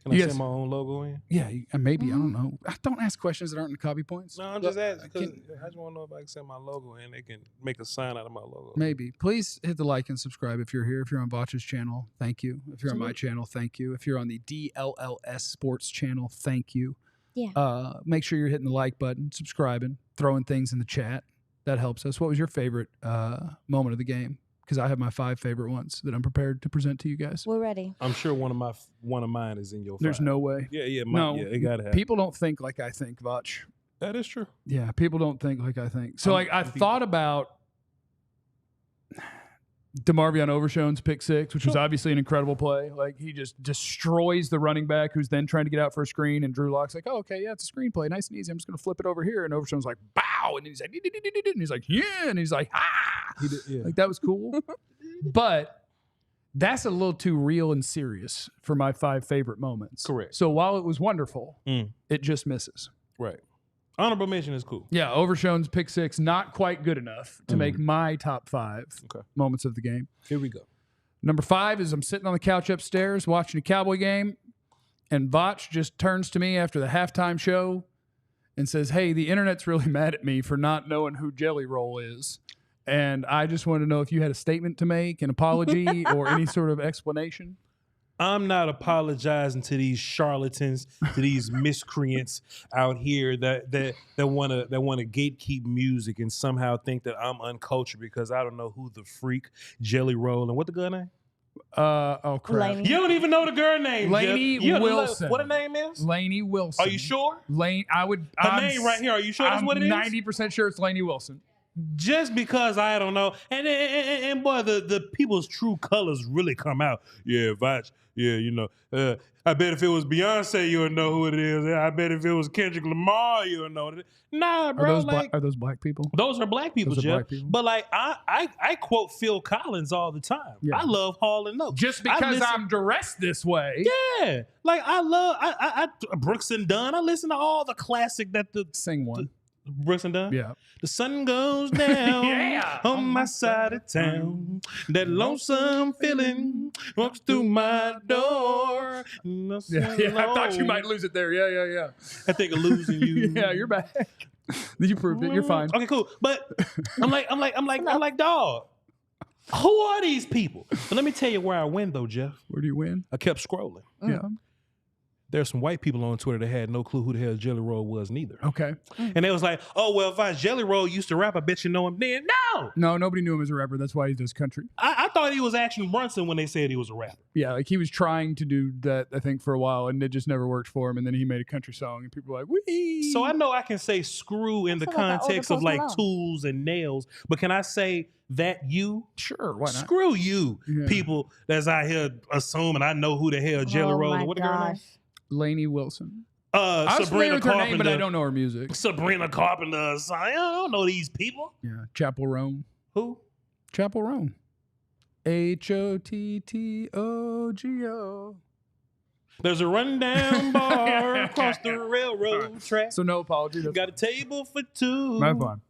Can I send my own logo in? Yeah, maybe. I don't know. Don't ask questions that aren't in the copy points. No, I'm just asking because I just want to know if I can send my logo in. They can make a sign out of my logo. Maybe. Please hit the like and subscribe if you're here. If you're on Vach's channel, thank you. If you're on my channel, thank you. If you're on the DLLS Sports channel, thank you. Yeah. Make sure you're hitting the like button, subscribing, throwing things in the chat. That helps us. What was your favorite moment of the game? Because I have my 5 favorite ones that I'm prepared to present to you guys. We're ready. I'm sure one of mine is in your 5. There's no way. Yeah, it gotta have. People don't think like I think, Vach. That is true. Yeah, people don't think like I think. So I thought about DeMarvion Overshown's pick 6, which was obviously an incredible play. Like he just destroys the running back who's then trying to get out for a screen, and Drew Lock's like, "Oh, okay, yeah, it's a screen play, nice and easy. I'm just gonna flip it over here." And Overshown's like, "Bow," and he's like, and he's like, "Yeah," and he's like, "Ah," like that was cool. But that's a little too real and serious for my 5 favorite moments. Correct. So while it was wonderful, it just misses. Right. Honorable mention is cool. Yeah, Overshown's pick 6, not quite good enough to make my top 5 moments of the game. Here we go. Number 5 is I'm sitting on the couch upstairs watching a Cowboy game, and Vach just turns to me after the halftime show and says, "Hey, the internet's really mad at me for not knowing who Jelly Roll is. And I just want to know if you had a statement to make, an apology, or any sort of explanation." I'm not apologizing to these charlatans, to these miscreants out here that want to gatekeep music and somehow think that I'm uncultured because I don't know who the freak Jelly Roll and what the girl name? Oh crap! Lainey. You don't even know the girl name. Lainey Wilson. What her name is? Lainey Wilson. Are you sure? Her name right here. Are you sure that's what it is? 90% sure it's Lainey Wilson. Just because I don't know, and boy, the people's true colors really come out. Yeah, Vach. Yeah, you know. I bet if it was Beyonce, you would know who it is. I bet if it was Kendrick Lamar, you would know it. Nah, bro. Are those black people? Those are black people, Jeff. But like, I quote Phil Collins all the time. Yeah. I love Hall and Oates. Just because I'm dressed this way. Yeah, like I love I Brooks and Dunn. I listen to all the classic sing one. Brooks and Dunn? Yeah. The sun goes down on my side of town. That lonesome feeling walks through my door. Yeah, I thought you might lose it there. Yeah. I think of losing you. Yeah, you're back. You proved it. You're fine. Okay, cool. But I'm like, dog. Who are these people? But let me tell you where I win, though, Jeff. Where do you win? I kept scrolling. Yeah. There's some white people on Twitter that had no clue who the hell Jelly Roll was neither. Okay. And they was like, oh, well, if Jelly Roll used to rap, I bet you know him then. No, nobody knew him as a rapper. That's why he does country. I thought he was Action Bronson when they said he was a rapper. Yeah, like he was trying to do that, I think, for a while, and it just never worked for him. And then he made a country song, and people were like, wee. So I know I can say screw in the context of like tools and nails, but can I say that you? Sure, why not? Screw you, people that's out here assuming I know who the hell Jelly Roll is. What the girl name? Lainey Wilson. Sabrina with her name, but I don't know her music. Sabrina Carpenter. I don't know these people. Yeah, Chapel Roan. Who? Chapel Roan. HOTTOGO. There's a rundown bar across the railroad track. So no apology. Got a table for 2. My fine.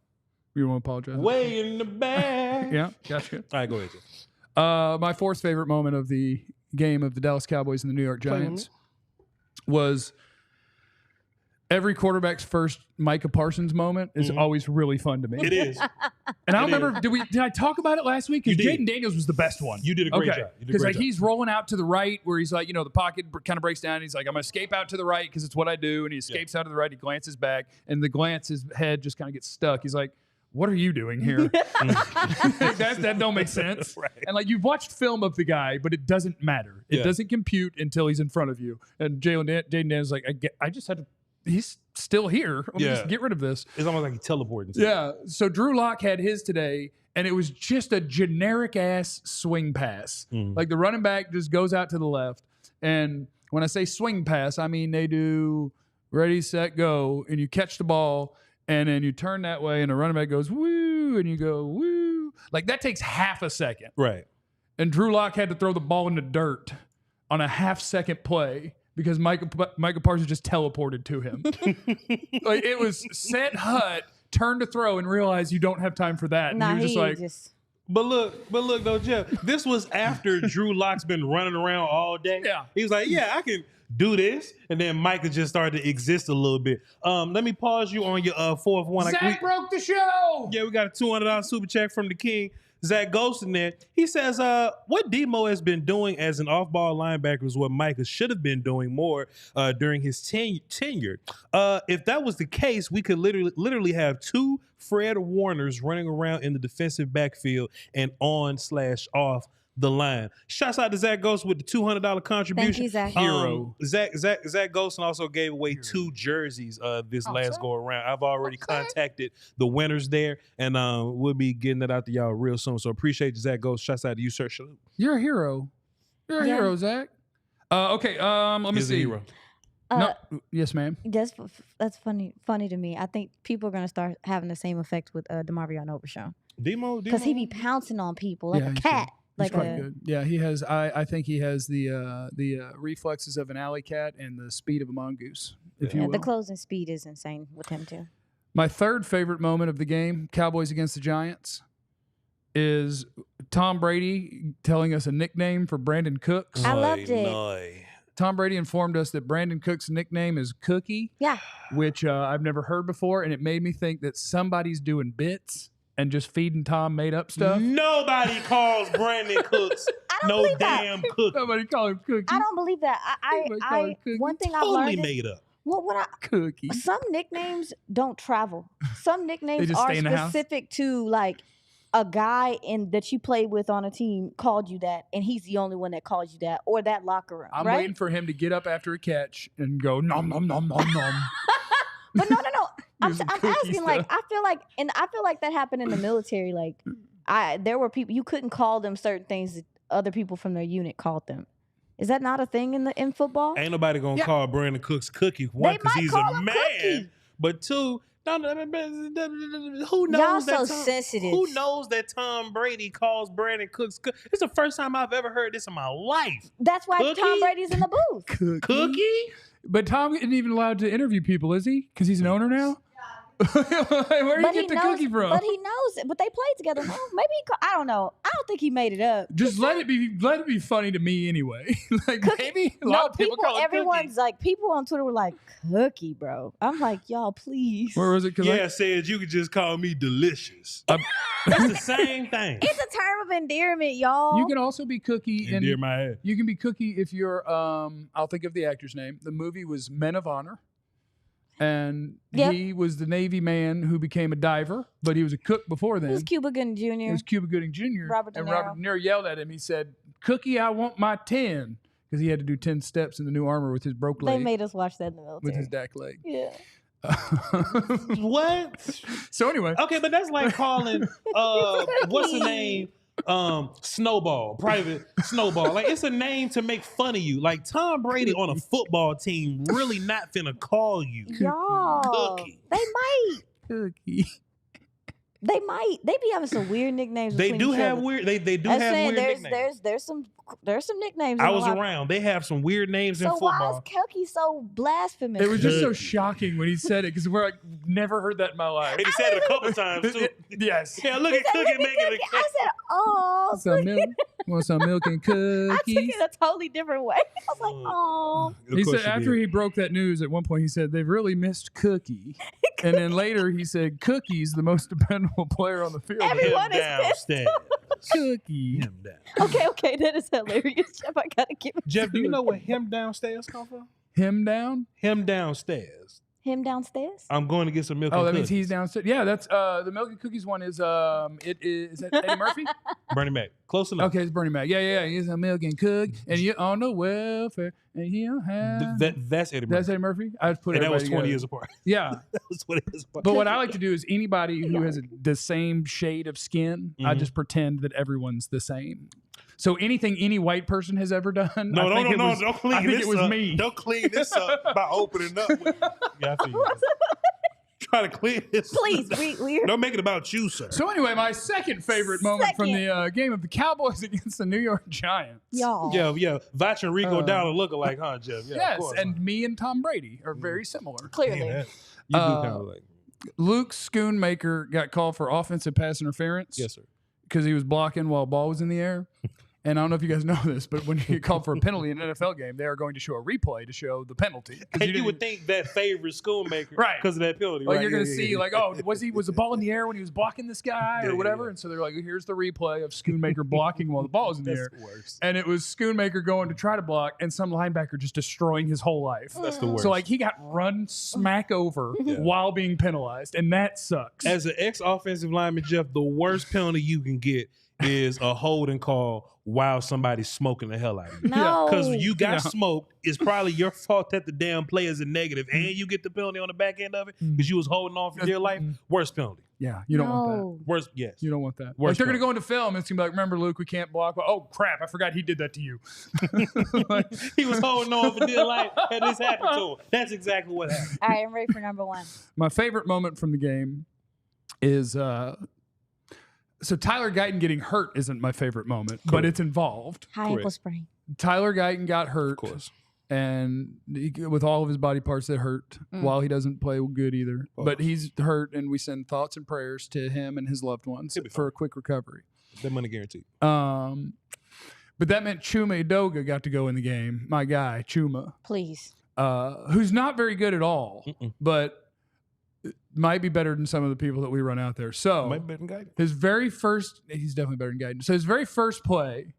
You want to apologize? Way in the back. Yeah, gotcha. All right, go ahead. My 4th favorite moment of the game of the Dallas Cowboys and the New York Giants was every quarterback's first Micah Parsons moment is always really fun to me. It is. And I remember, did I talk about it last week? Because Jaden Daniels was the best one. You did a great job. Because like he's rolling out to the right where he's like, the pocket kind of breaks down. And he's like, I'm going to escape out to the right because it's what I do. And he escapes out to the right. He glances back. And the glance, his head just kind of gets stuck. He's like, what are you doing here? that don't make sense. Right. And like you've watched film of the guy, but it doesn't matter. It doesn't compute until he's in front of you. And Jaden Daniels like, I just had to. He's still here. Let me just get rid of this. It's almost like he teleported. Yeah. So Drew Lock had his today, and it was just a generic ass swing pass. Like the running back just goes out to the left, and when I say swing pass, I mean they do ready, set, go, and you catch the ball. And then you turn that way, and the running back goes, woo, and you go, woo. Like, that takes half a second. Right. And Drew Lock had to throw the ball in the dirt on a half-second play because Micah Parsons just teleported to him. Like, it was set hut, turn to throw, and realize you don't have time for that. And he was just like... But look though, Jeff, this was after Drew Lock's been running around all day. Yeah. He was like, yeah, I can do this. And then Micah just started to exist a little bit. Let me pause you on your fourth one. Zach broke the show. Yeah, we got a $200 super check from the king. Zach Ghost in there. He says, what Demo has been doing as an off-ball linebacker is what Micah should have been doing more during his tenure. If that was the case, we could literally have two Fred Warners running around in the defensive backfield and on/off the line. Shouts out to Zach Ghost with the $200 contribution. Thank you, Zach. Hero. Zach Ghost also gave away 2 jerseys this last go around. I've already contacted the winners there, and we'll be getting that out to y'all real soon. So appreciate you, Zach Ghost. Shouts out to you, sir. Salute. You're a hero. You're a hero, Zach. Okay, let me see. Hero. No, yes, ma'am. That's funny to me. I think people are gonna start having the same effect with DeMarvion Overshown Demo, because he be pouncing on people like a cat. He's quite good. Yeah, he has. I think he has the reflexes of an alley cat and the speed of a mongoose. If you will. The closing speed is insane with him too. My third favorite moment of the game, Cowboys against the Giants, is Tom Brady telling us a nickname for Brandon Cooks. I loved it. Tom Brady informed us that Brandon Cook's nickname is Cookie. Yeah. Which I've never heard before, and it made me think that somebody's doing bits and just feeding Tom made up stuff. Nobody calls Brandon Cooks no damn cookie. Nobody call him Cookie. I don't believe that. I one thing I've learned made up. Cookie. Some nicknames don't travel. Some nicknames are stay in the house. specific to like a guy that you played with on a team called you that, and he's the only one that calls you that, or that locker room. I'm right? waiting for him to get up after a catch and go nom nom nom nom nom. But no. I'm Some asking, cookie like, stuff. I feel like that happened in the military. Like, there were people you couldn't call them certain things that other people from their unit called them. Is that not a thing in football? Ain't nobody gonna call Brandon Cooks Cookie. One, because he's a man. Cookie. But two, who knows Y'all that so sensitive. Who knows that Tom Brady calls Brandon Cooks Cookie? It's the first time I've ever heard this in my life. That's why Cookie? Tom Brady's in the booth. Cookie? But Tom isn't even allowed to interview people, is he? Because he's an owner now? Where did you get the cookie from? But he knows it. But they played together. No, maybe I don't know. I don't think he made it up. Just let it be funny to me anyway. Like Cookie, maybe a lot of people call it everyone's Cookie. like, people on Twitter were like, Cookie, bro. I'm like, y'all, please. Where was it? Yeah, said you could just call me delicious. That's the same thing. It's a term of endearment, y'all. You can also be Cookie Endear my head. You can be Cookie if you're I'll think of the actor's name. The movie was Men of Honor. And he was the Navy man who became a diver, but he was a cook before then. It was Cuba Gooding Jr. It was Cuba Gooding Jr. Robert De and Niro. Robert De Niro yelled at him. He said, "Cookie, I want my 10." Because he had to do 10 steps in the new armor with his broke leg. They made us watch that in the military. With his DAC leg. Yeah. What? So anyway. Okay, but that's like calling what's the name? Snowball, Private Snowball. Like, it's a name to make fun of you. Like, Tom Brady on a football team really not finna call you Y'all. Cookie. They might. Cookie. They might. They be having some weird nicknames. They do each have other. weird. They do I'm have saying weird nicknames. there's some nicknames. I was around. They have some weird names in So why football. is Cookie so blasphemous? It was just so shocking when he said it because we're like, never heard that in my life. And he said it a couple times too. Yes. Yeah, look at Cookie making a I said, oh, Some milk. Want some milk and I took cookies? it a totally different way. I was like, oh. He said after he broke that news, at one point he said they've really missed Cookie, and then later he said Cookie's the most dependable player on the field. Everyone is pissed. Cookie. Him down. Okay, that is hilarious, Jeff. I gotta give it. Jeff, do you know where him downstairs come from? Him down? Him downstairs. Him downstairs? I'm going to get some milk. Oh, and that means cookies. he's downstairs. Yeah, that's the milk and cookies one is is that Eddie Murphy? Bernie Mac. Close enough. Okay, it's Bernie Mac. Yeah. He's a milk and cook, and you on the welfare, and you don't have. That's Eddie Murphy. That's Eddie Murphy. I just put And that was everybody 20 together. years apart. Yeah, That was 20 years apart. but what I like to do is anybody who has the same shade of skin, I Mhm. just pretend that everyone's the same. So anything any white person has ever done, No, I think it was, don't clean I think this it was up. me. Don't clean this up by opening up. Yeah, I feel you. Try to clean this. Please, we're Don't make it about you, sir. So anyway, my second favorite moment from the game of the Cowboys against the New York Giants. y'all. Yeah. Vach and Rico Dowdle look alike, huh, Jeff? Yeah, of Yes, course, and huh? me and Tom Brady are very similar. Clearly. Man, you do kind of like. Luke Schoonmaker got called for offensive pass interference. Yes, sir. Because he was blocking while ball was in the air. And I don't know if you guys know this, but when you get called for a penalty in an NFL game, they are going to show a replay to show the penalty. And you would think that favors Schoonmaker Right. because of that penalty, Like right? you're going to Yeah, see, yeah. like, oh, was the ball in the air when he was blocking this guy or whatever? And so they're like, here's the replay of Schoonmaker blocking while the ball was in the That's air. the worst. And it was Schoonmaker going to try to block and some linebacker just destroying his whole life. That's the worst. So like he got run smack over while being penalized, and that sucks. As an ex-offensive lineman, Jeff, the worst penalty you can get is a holding call while somebody's smoking the hell out of you. No. Because you got Yeah. smoked, it's probably your fault that the damn play is a negative, and you get the penalty on the back end of it because you was holding on for dear life. Worst penalty. Yeah, you don't want that. No. Worst, yes. You don't want that. Like Worst they're going to part. go into film. And it's going to be like, remember, Luke, we can't block. Oh, crap. I forgot he did that to you. Like, He was holding on for dear life, and this happened to him. That's exactly what happened. All right, I'm ready for number one. my favorite moment from the game is so Tyler Guyton getting hurt isn't my favorite moment, but Correct. it's involved. High ankle Correct. sprain. Tyler Guyton got hurt. Of course. And with all of his body parts that hurt, while he doesn't play good either. Oh. But he's hurt, and we send thoughts and prayers to him and his loved ones He'll be for fine. a quick recovery. That money guaranteed. But that meant Chuma Edoga got to go in the game. My guy, Chuma, Please. who's not very good at all, but might be better than some of the people that we run out there. So Might be better than Guyton. his very first, he's definitely better than Guyton. So his very first play,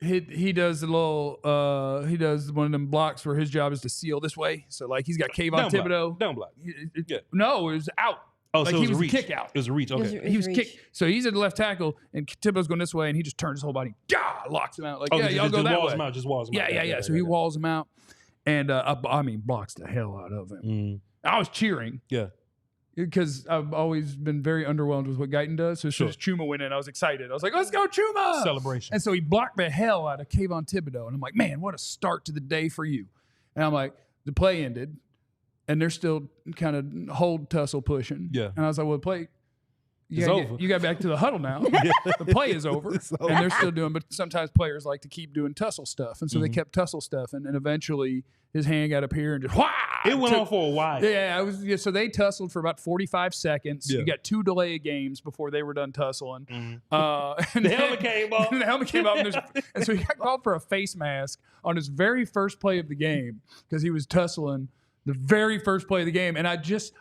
he does a little, he does one of them blocks where his job is to seal this way. So like he's got Kayvon Down block. Thibodeau. Down block. It- Yeah. No, it was out. Oh, Like so he it was was a a reach. kick out. It was a reach. Okay. He was reach. kicked. So he's at the left tackle, and Thibodeau's going this way, and he just turns his whole body, locks him out. Like, yeah, y'all just go that walls way. him out. Just walls him out. Yeah. So he walls him out, and I mean, blocks the hell out of him. I was cheering. Yeah. Because I've always been very underwhelmed with what Guyton does. So as soon as Chuma went in, I was excited. I was like, let's go, Chuma! Celebration. And so he blocked the hell out of Kayvon Thibodeau. And I'm like, man, what a start to the day for you. And I'm like, the play ended, and they're still kind of hold tussle pushing. Yeah. And I was like, well, the play, It's over. you got back to the huddle now. The play is over. And they're still doing, but sometimes players like to keep doing tussle stuff. And so they kept tussle stuff. And eventually his hand got up here and just, whah! It went on for a while. Yeah, so they tussled for about 45 seconds. Yeah. You got 2 delay games before they were done tussling. And The helmet came off. the helmet came off, and so he got called for a face mask on his very first play of the game because he was tussling the very first play of the game. And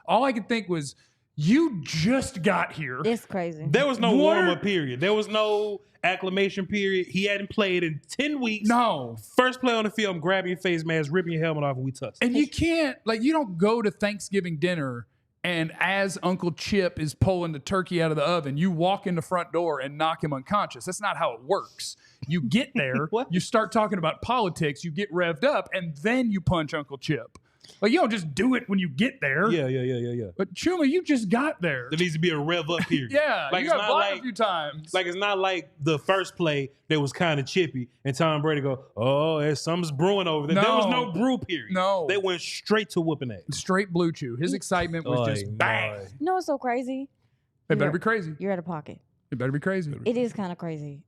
all I could think was, you just got here. It's crazy. There was no What? warm-up period. There was no acclimation period. He hadn't played in 10 weeks. No. First play on the field, grabbing your face mask, ripping your helmet off, and we tussle. And you can't, you don't go to Thanksgiving dinner and as Uncle Chip is pulling the turkey out of the oven, you walk in the front door and knock him unconscious. That's not how it works. You get there, What? you start talking about politics, you get revved up, and then you punch Uncle Chip. Like, you don't just do it when you get there. Yeah. But Chuma, you just got there. There needs to be a rev up period. Yeah, like you it's got not blocked like a few times. like it's not like the first play that was kind of chippy and Tom Brady go, oh, there's something's brewing over there. There was No. no brew period. No. They went straight to whooping ass. Straight blue chew. His excitement was just bang. You know what's so crazy? It better be crazy. You're out of pocket. It better be crazy. It is kind of crazy.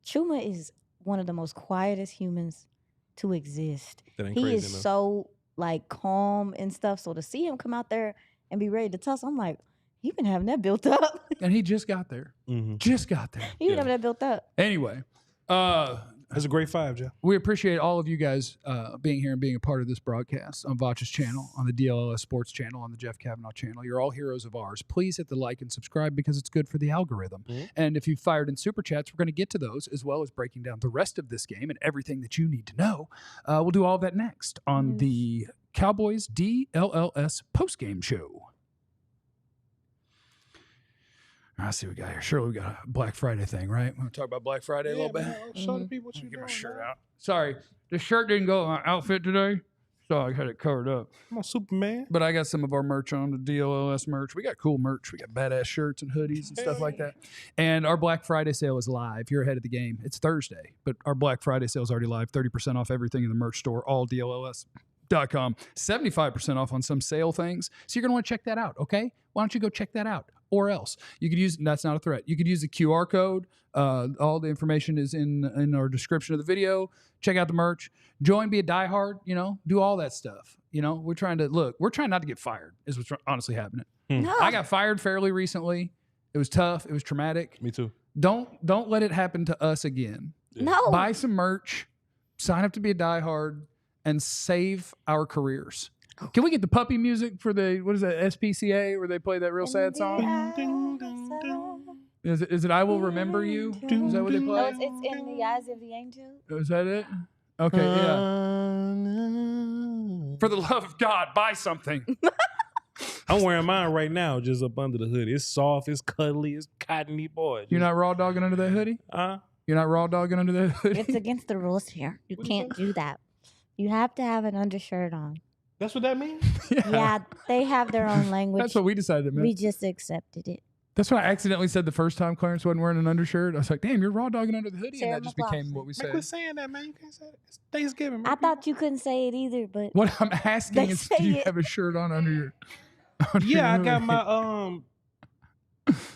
Chuma is one of the most quietest humans to exist. That ain't He crazy is enough. so calm and stuff. So to see him come out there and be ready to tussle, I'm like, he been having that built up. And he just got there. Just got there. He been having that built up. Anyway, That's a great 5, Joe. we appreciate all of you guys being here and being a part of this broadcast on Vach's channel, on the DLLS Sports channel, on the Jeff Kavanaugh channel. You're all heroes of ours. Please hit the like and subscribe because it's good for the algorithm. And if you fired in super chats, we're going to get to those as well as breaking down the rest of this game and everything that you need to know. We'll do all of that next on the Cowboys DLLS postgame show. I see what we got here. Surely we got a Black Friday thing, right? Want to talk about Black Friday a little bit? Show the people what you Get doing. my shirt man. out. Sorry, the shirt didn't go with my outfit today, so I had it covered up. I'm a Superman. But I got some of our merch on, the DLLS merch. We got cool merch. We got badass shirts and hoodies and stuff like that. And our Black Friday sale is live. You're ahead of the game. It's Thursday, but our Black Friday sale is already live. 30% off everything in the merch store, all DLLS.com. 75% off on some sale things. So you're going to want to check that out, okay? Why don't you go check that out? Or else you could use, that's not a threat. You could use the QR code. All the information is in our description of the video. Check out the merch. Join, be a diehard, do all that stuff. We're trying not to get fired is what's honestly happening. No. I got fired fairly recently. It was tough. It was traumatic. Me too. Don't let it happen to us again. No. Buy some merch, sign up to be a diehard, and save our careers. Can we get the puppy music for the, what is that, SPCA, where they play that real sad song? Is it I Will Remember You? Is that what they play? No, it's in the eyes of the angel. Is that it? Okay, yeah. For the love of God, buy something. I'm wearing mine right now, just up under the hoodie. It's soft, it's cuddly, it's cottony, boy. You're not raw dogging under that hoodie? You're not raw dogging under that hoodie? It's against the rules here. You can't do that. You have to have an undershirt on. That's what that means? Yeah, they have their own language. That's what we decided, man. We just accepted it. That's what I accidentally said the first time Clarence wasn't wearing an undershirt. I was like, damn, you're raw dogging under the hoodie. Sarah And that just became McLachlan. what we Man, said. quit saying that, man. You can't say that. It's Thanksgiving, man. I thought you couldn't say it either, but What I'm asking They is, say do you it. have a shirt on under your... under Yeah, I your got hoodie? my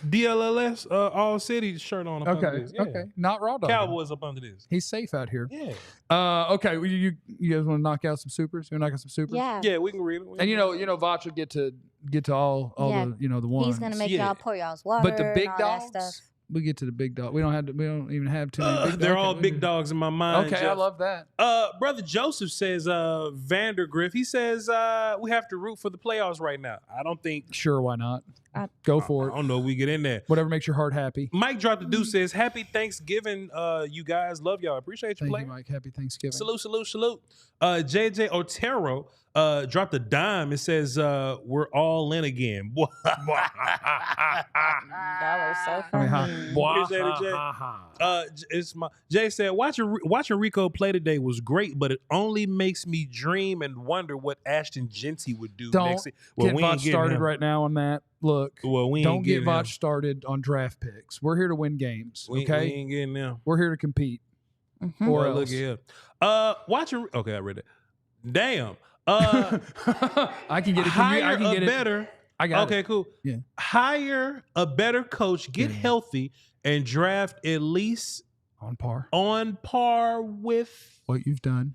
DLLS ALLCITY shirt on up under Okay, this. Yeah. okay. Not raw dogging. Cowboys up under this. He's safe out here. Yeah. Okay, well, you guys want to knock out some supers? You want to knock out some supers? yeah. Yeah, we can read it. And Vach will get to all Yeah. the ones. He's gonna make Yeah. y'all pour y'all's water. But the big and all that dogs, stuff. we get to the big dog. We don't even have too many. Big They're dogs. all Okay, big dogs in my mind. Okay, I Jeff. love that. Brother Joseph says Vandergriff. He says we have to root for the playoffs right now. I don't think. Sure, why not? Go for I it. don't know if we get in there. Whatever makes your heart happy. Mike dropped the deuce. Says happy Thanksgiving, you guys. Love y'all. Appreciate you Thank playing. you, Mike. Happy Thanksgiving. Salute, salute, salute. JJ Otero dropped a dime. It says we're all in again. That was so I mean, funny. Appreciate it, Jay. It's my Jay said watching Rico play today was great, but it only makes me dream and wonder what Ashton Genty would do Don't next. get Vach started right now on that. Look, Well, we don't ain't get getting Vach him. started on draft picks. We're here to win games. We Okay, ain't getting them. we're here to compete. Mhm. Or Well, look else. at here. Watching. Okay, I read it. Damn. I can get it. Can you, I Hire can a get it. better. I got Okay, it. cool. Yeah. Hire a better coach, get Yeah. healthy, and draft at least On par. on par with What you've done.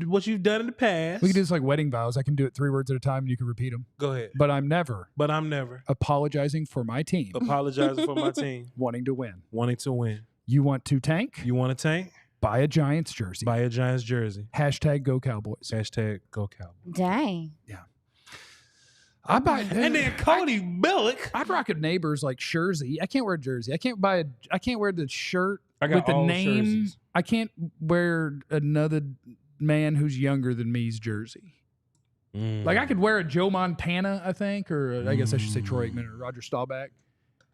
what you've done in the past. We can do this like wedding vows. I can do it 3 words at a time and you can repeat them. Go ahead. But I'm never But I'm never apologizing for my team apologizing for my team wanting to win. wanting to win. You want to tank? You want a tank? Buy a Giants jersey. Buy a Giants jersey. Hashtag Go Cowboys. Hashtag Go Cowboys. Dang. I buy And then Cody Billick. I'd rock a neighbor's like jersey. I can't wear a jersey. I can't wear the shirt I got with the all name. jerseys. I can't wear another man who's younger than me's jersey. Like I could wear a Joe Montana, I think, or I guess I should say Troy Aikman or Roger Staubach.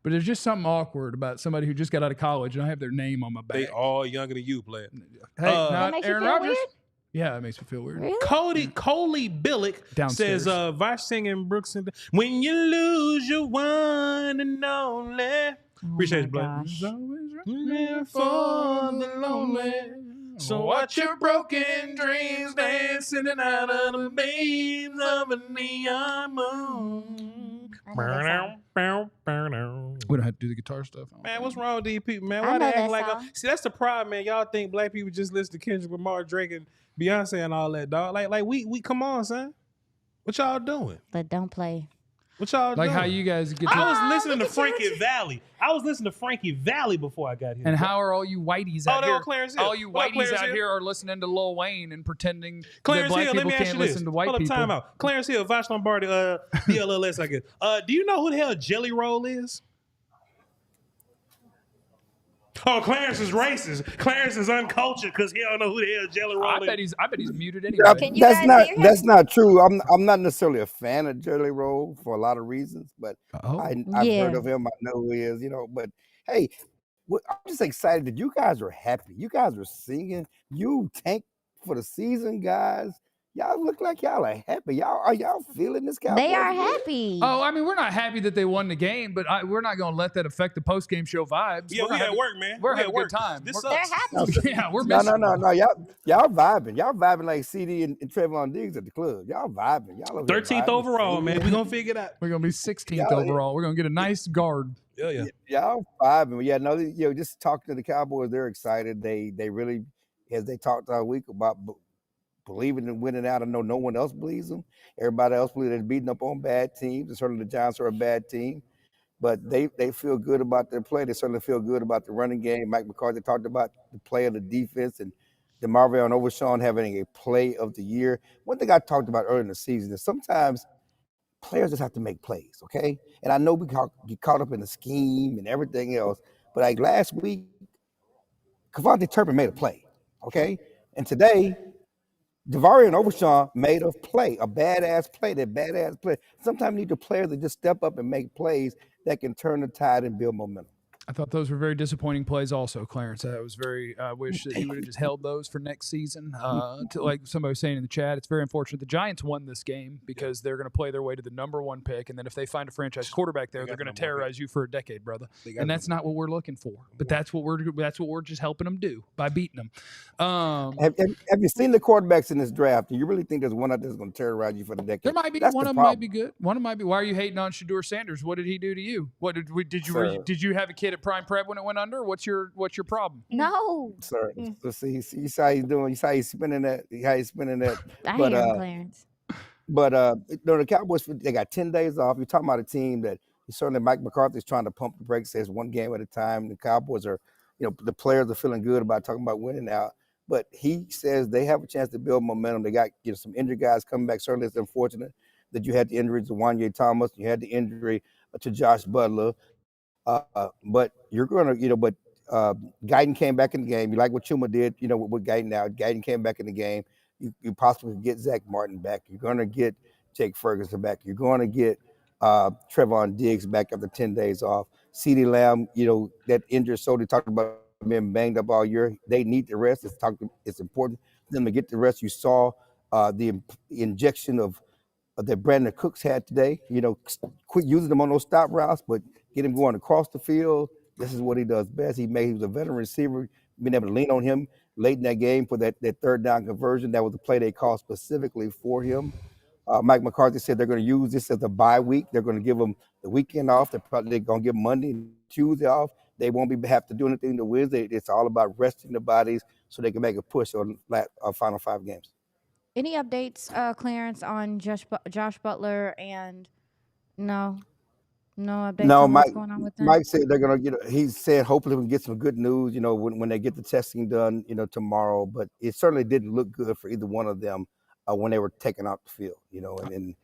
But there's just something awkward about somebody who just got out of college and I have their name on my back. They all younger than you, player. Hey, That not makes you Aaron feel Rodgers. weird? Yeah, it makes me feel weird. Really? Coley Billick Downstairs. says Vosh singing Brooks and when you lose your one and only. Appreciate you, Blake. gosh. There for the lonely. So watch your broken dreams dancing out of the beams of a neon moon. I know that song. We don't have to do the guitar stuff. Man, what's wrong with these people, man? I Why know they act that like song. see? That's the problem, man. Y'all think black people just listen to Kendrick Lamar, Drake, and Beyonce and all that, dog. Like we come on, son. What y'all doing? But don't play. What y'all Like doing? how you guys get to, I was listening to look at you. Frankie Valli. I was listening to Frankie Valli before I got here. and how are all you whiteys Oh, out they're here? on Clarence Hill. All you What up, whiteys Clarence out Hill? here are listening to Lil Wayne and pretending Clarence that black Hill, let people me ask can't you this. listen to white Hold up, people. time out. Clarence Hill, Vash Lombardi, DLLS, I guess. Do you know who the hell Jelly Roll is? Oh, Clarence is racist. Clarence is uncultured because he don't know who the hell Jelly Roll is. I bet he's muted anyway. Can you guys hear him? That's not true. I'm not necessarily a fan of Jelly Roll for a lot of reasons, but I've heard of him. I know who he is. But hey, I'm just excited that you guys are happy. You guys are singing. You tanked for the season, guys. Y'all look like y'all are happy. Are y'all feeling this Cowboys? They are happy. Oh, I mean, we're not happy that they won the game, but we're not going to let that affect the post-game show vibes. Yeah, we at work, man. We're having a good time. They're happy. Yeah, we're No. missing. Y'all vibing. Y'all vibing like CD and Trayvon Diggs at the club. Y'all vibing. Y'all over 13th overall, man. We're going to figure it out. We're going to be 16th overall. We're going to get a nice guard. Yeah. Y'all vibing. Yeah, no, just talking to the Cowboys, they're excited. They really, as they talked all week about believing in winning out. I know no one else believes them. Everybody else believes they're beating up on bad teams. And certainly the Giants are a bad team. But they feel good about their play. They certainly feel good about the running game. Mike McCarthy talked about the play of the defense and DeMarvion Overshown having a play of the year. One thing I talked about earlier in the season is sometimes players just have to make plays, okay? And I know we get caught up in the scheme and everything else, but like last week, Kevontae Turpin made a play, okay? And today, DeMarvion Overshown made a play, a badass play. Sometimes you need the players to just step up and make plays that can turn the tide and build momentum. I thought those were very disappointing plays also, Clarence. I was wish that he would have just held those for next season. Like somebody was saying in the chat, it's very unfortunate the Giants won this game because they're going to play their way to the #1 pick. And then if they find a franchise quarterback there, they're going to terrorize you for a decade, brother. And that's not what we're looking for. But that's what we're just helping them do by beating them. Have you seen the quarterbacks in this draft? Do you really think there's one out there that's going to terrorize you for the decade? There might be. One of them might be good. One of them might be. Why are you hating on Shedeur Sanders? What did he do to you? What did you have a kid at Prime Prep when it went under? What's your problem? No. Sir, let's see. You saw how he's doing. You saw how he's spinning that. I hear him, Clarence. But the Cowboys, they got 10 days off. You're talking about a team that certainly Mike McCarthy is trying to pump the brakes. Says one game at a time. The Cowboys are, the players are feeling good about talking about winning now. But he says they have a chance to build momentum. They got some injured guys coming back. Certainly, it's unfortunate that you had the injury to Wanye Thomas. You had the injury to Josh Butler. But you're going to, Guyton came back in the game. You like what Chuma did, with Guyton now. Guyton came back in the game. You possibly get Zach Martin back. You're going to get Jake Ferguson back. You're going to get Trayvon Diggs back after 10 days off. CeeDee Lamb, that injured shoulder, talked about being banged up all year. They need the rest. It's important for them to get the rest. You saw the injection of that Brandon Cooks had today. Quit using them on those stop routes, but get him going across the field. This is what he does best. He was a veteran receiver, being able to lean on him late in that game for that third down conversion. That was a play they called specifically for him. Mike McCarthy said they're going to use this as a bye week. They're going to give them the weekend off. They're going to give Monday and Tuesday off. They won't have to do anything to Wednesday. It's all about resting the bodies so they can make a push on final 5 games. Any updates, Clarence, on Josh Butler and no updates on what's going on with them? Mike said they're gonna he said hopefully we can get some good news, when they get the testing done, tomorrow. But it certainly didn't look good for either one of them when they were taken off the field, and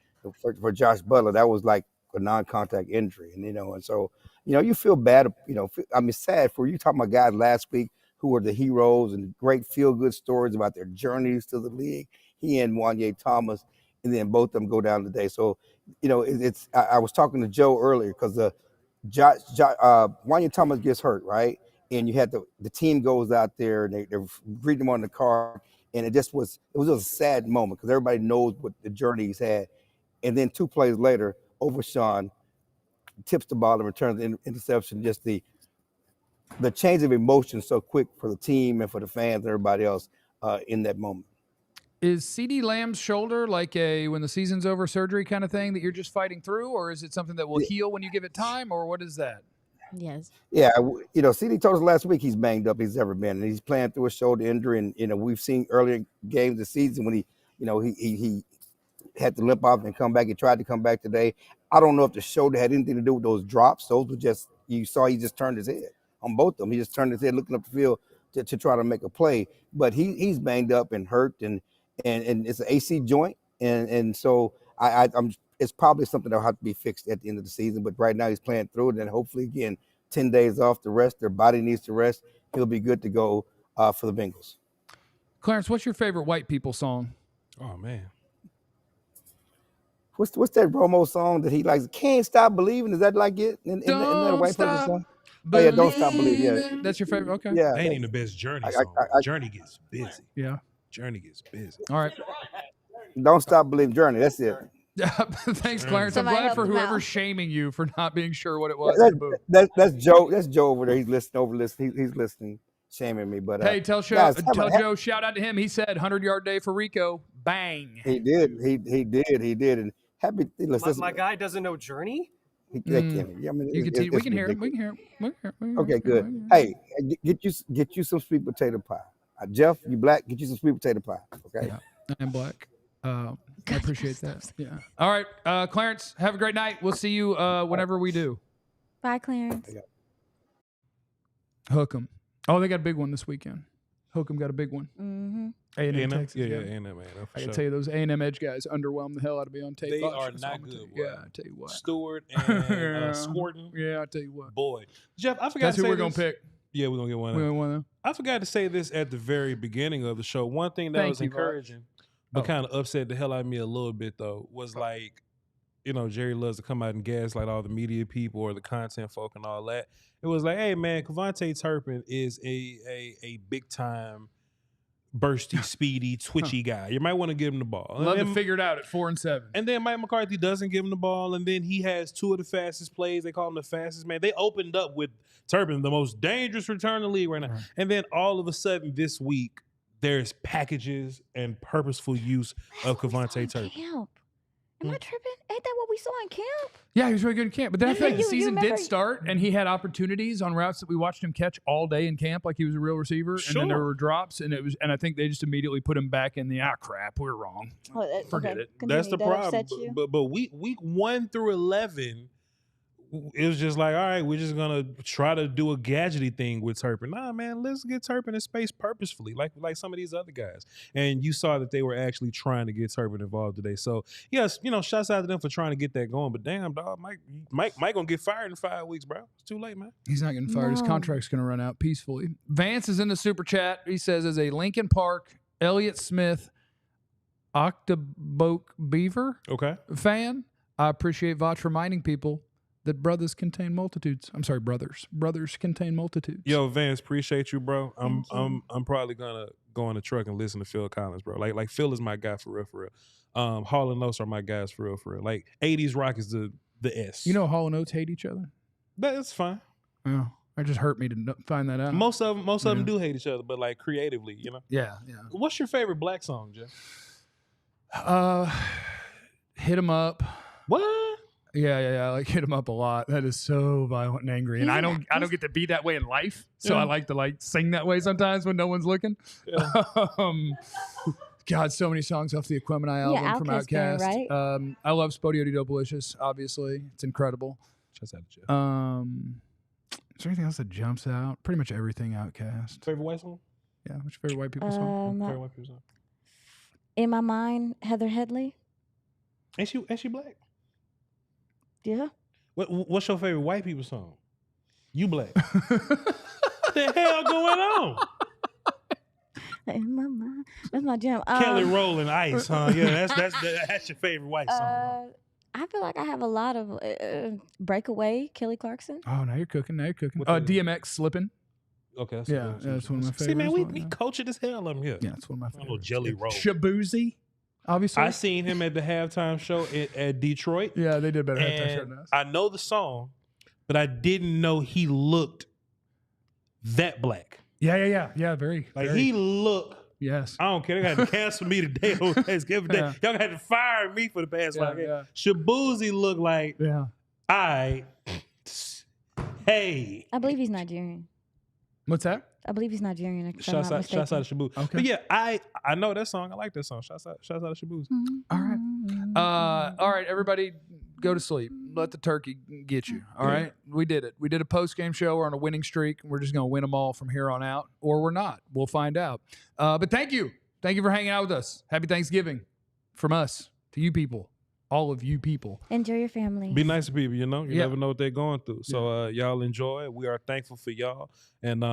for Josh Butler, that was like a non-contact injury, and so you feel bad, sad for you talking about guys last week who were the heroes and great feel-good stories about their journeys to the league. He and Wanye Thomas, and then both of them go down today. So, I was talking to Joe earlier because Wanye Thomas gets hurt, right? And you had the team goes out there and they're greeting him on the car, and it was a sad moment because everybody knows what the journey he's had. And then 2 plays later, Overshown tips the ball and returns the interception. Just the change of emotion so quick for the team and for the fans and everybody else in that moment. Is CeeDee Lamb's shoulder like a when the season's over surgery kind of thing that you're just fighting through, or is it something that will heal when you give it time, or what is that? Yes. Yeah, CeeDee told us last week he's banged up. He's ever been, and he's playing through a shoulder injury. And we've seen earlier games this season when he had to limp off and come back. He tried to come back today. I don't know if the shoulder had anything to do with those drops. Those were just he just turned his head on both of them. He just turned his head looking up the field to try to make a play. But he's banged up and hurt and it's an AC joint, and so I'm. It's probably something that'll have to be fixed at the end of the season. But right now he's playing through it, and hopefully again 10 days off to rest. Their body needs to rest. He'll be good to go for the Bengals. Clarence, what's your favorite white people song? Oh man. What's that Romo song that he likes? Can't Stop Believing. Is that like it? In that a white person song? Oh yeah, Don't Stop Believing. Yeah. That's your favorite? Okay. Yeah. That ain't even the best Journey song. Journey gets busy. Yeah. Journey gets busy. All right. Don't Stop Believing. Journey. That's it. Thanks, Clarence. I'm Somebody glad help for him whoever's out. shaming you for not being sure what it was. That's Joe. That's Joe over there. He's listening. He's listening, shaming me. But hey, tell Joe, shout out to him. He said 100-yard day for Rico. Bang. He did. And happy. Listen, my guy doesn't know Journey. I mean, we can hear him. We can hear him. Okay, good. Hey, get you some sweet potato pie. Jeff, you black? Get you some sweet potato pie. Okay. Yeah, I'm black. I appreciate that. Yeah. All right, Clarence, have a great night. We'll see you whenever we do. Bye, Clarence. Hook 'em. Oh, they got a big one this weekend. Hook 'em got a big one. Mm-hmm. A&M, Texas. Yeah, A&M, man. I can tell you those A&M edge guys underwhelmed the hell out of me on tape. They are not good, boy. Yeah, I tell you what. Stewart and Scorton. Yeah, I tell you what. Boy. Jeff, I forgot That's to say who we're this. going to pick. Yeah, we're going to get one. We're going to win them. I forgot to say this at the very beginning of the show. One thing that was encouraging, but kind of upset the hell out of me a little bit, though, was like, you know, Jerry loves to come out and gaslight all the media people or the content folk and all that. It was like, hey, man, Kevontae Turpin is a big-time, bursty, speedy, twitchy guy. You might want to give him the ball. Love to figure it out at 4-7. And then Mike McCarthy doesn't give him the ball, and then he has two of the fastest plays. They call him the fastest man. They opened up with Turpin, the most dangerous return in the league right now. Right. And then all of a sudden this week, there's packages and purposeful use of Kevontae Turpin. Camp. Am I tripping? Ain't that what we saw in camp? Yeah, he was really good in camp. But then I feel like the season remember, did start, and he had opportunities on routes that we watched him catch all day in camp, like he was a real receiver. Sure. And then there were drops, and I think they just immediately put him back in the crap, we're wrong. Forget it. Continue. That's the problem. But week 1 through 11. It was just like, all right, we're just gonna try to do a gadgety thing with Turpin. Nah, man, let's get Turpin in space purposefully, like some of these other guys. And you saw that they were actually trying to get Turpin involved today. So yes, you know, shouts out to them for trying to get that going. But damn, dog, Mike gonna get fired in 5 weeks, bro. It's too late, man. He's not getting fired. His contract's gonna run out peacefully. Vance is in the super chat. He says, as a Lincoln Park, Elliott Smith, Octoboke Beaver fan, I appreciate Vach reminding people that brothers contain multitudes. I'm sorry, brothers. Brothers contain multitudes. Yo, Vance, appreciate you, bro. I'm probably gonna go on the truck and listen to Phil Collins, bro. Like Phil is my guy for real. Hall and Oates are my guys for real. Like 80s rock is the S. You know, Hall and Oates hate each other. That's fine. Oh, it just hurt me to find that out. Most of them do hate each other, but like creatively, you know. Yeah. What's your favorite black song, Jeff? Hit 'em up. What? Yeah. I like Hit 'em up a lot. That is so violent and angry, and I don't get to be that way in life. So I like to sing that way sometimes when no one's looking. Yeah. God, so many songs off the Aquemini album from Outkast. Right? I love Spodio Delicious. Obviously, it's incredible. Just out of Jeff. Is there anything else that jumps out? Pretty much everything Outkast. Favorite white song? Yeah, what's your favorite white people song? Favorite white people song? In my mind, Heather Headley. Ain't she black? Yeah. What's your favorite white people song? You black. What the hell going on? In my mind. That's my jam. Kelly Rowland Ice, huh? Yeah, that's your favorite white song. I feel like I have a lot of Breakaway, Kelly Clarkson. Oh, now you're cooking. DMX Slippin'. Okay. That's one of my favorites. See, man, we cultured as hell on here. Yeah, it's one of my favorites. Little Jelly Roll. Shabuzi, obviously. I seen him at the halftime show at Detroit. Yeah, they did better halftime show than us. I know the song, but I didn't know he looked that black. Yeah. Very. He looked. Yes. I don't care. They got to cancel me today on Thanksgiving Day. Y'all had to fire me for the past 5 years. Yeah. Shabuzi looked like, hey. I believe he's Nigerian. What's that? I believe he's Nigerian. Shouts out to Shabuzi. Okay. But yeah, I know that song. I like that song. Shouts out to Shabuzi. Mm-hmm. All right, everybody, go to sleep. Let the turkey get you. All right, we did it. We did a post-game show. We're on a winning streak. We're just going to win them all from here on out, or we're not. We'll find out. But thank you for hanging out with us. Happy Thanksgiving from us to you people. all of you people. Enjoy your family. Be nice to people, you know? You Yeah. never know what they're going through. So y'all enjoy it. We are thankful for y'all. And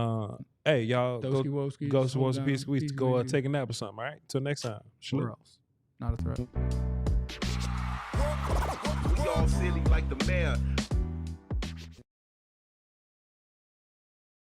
hey, y'all go to Woski, we go take a nap or something, all right? Till next time. Where else? Not a threat. We all silly like the mayor.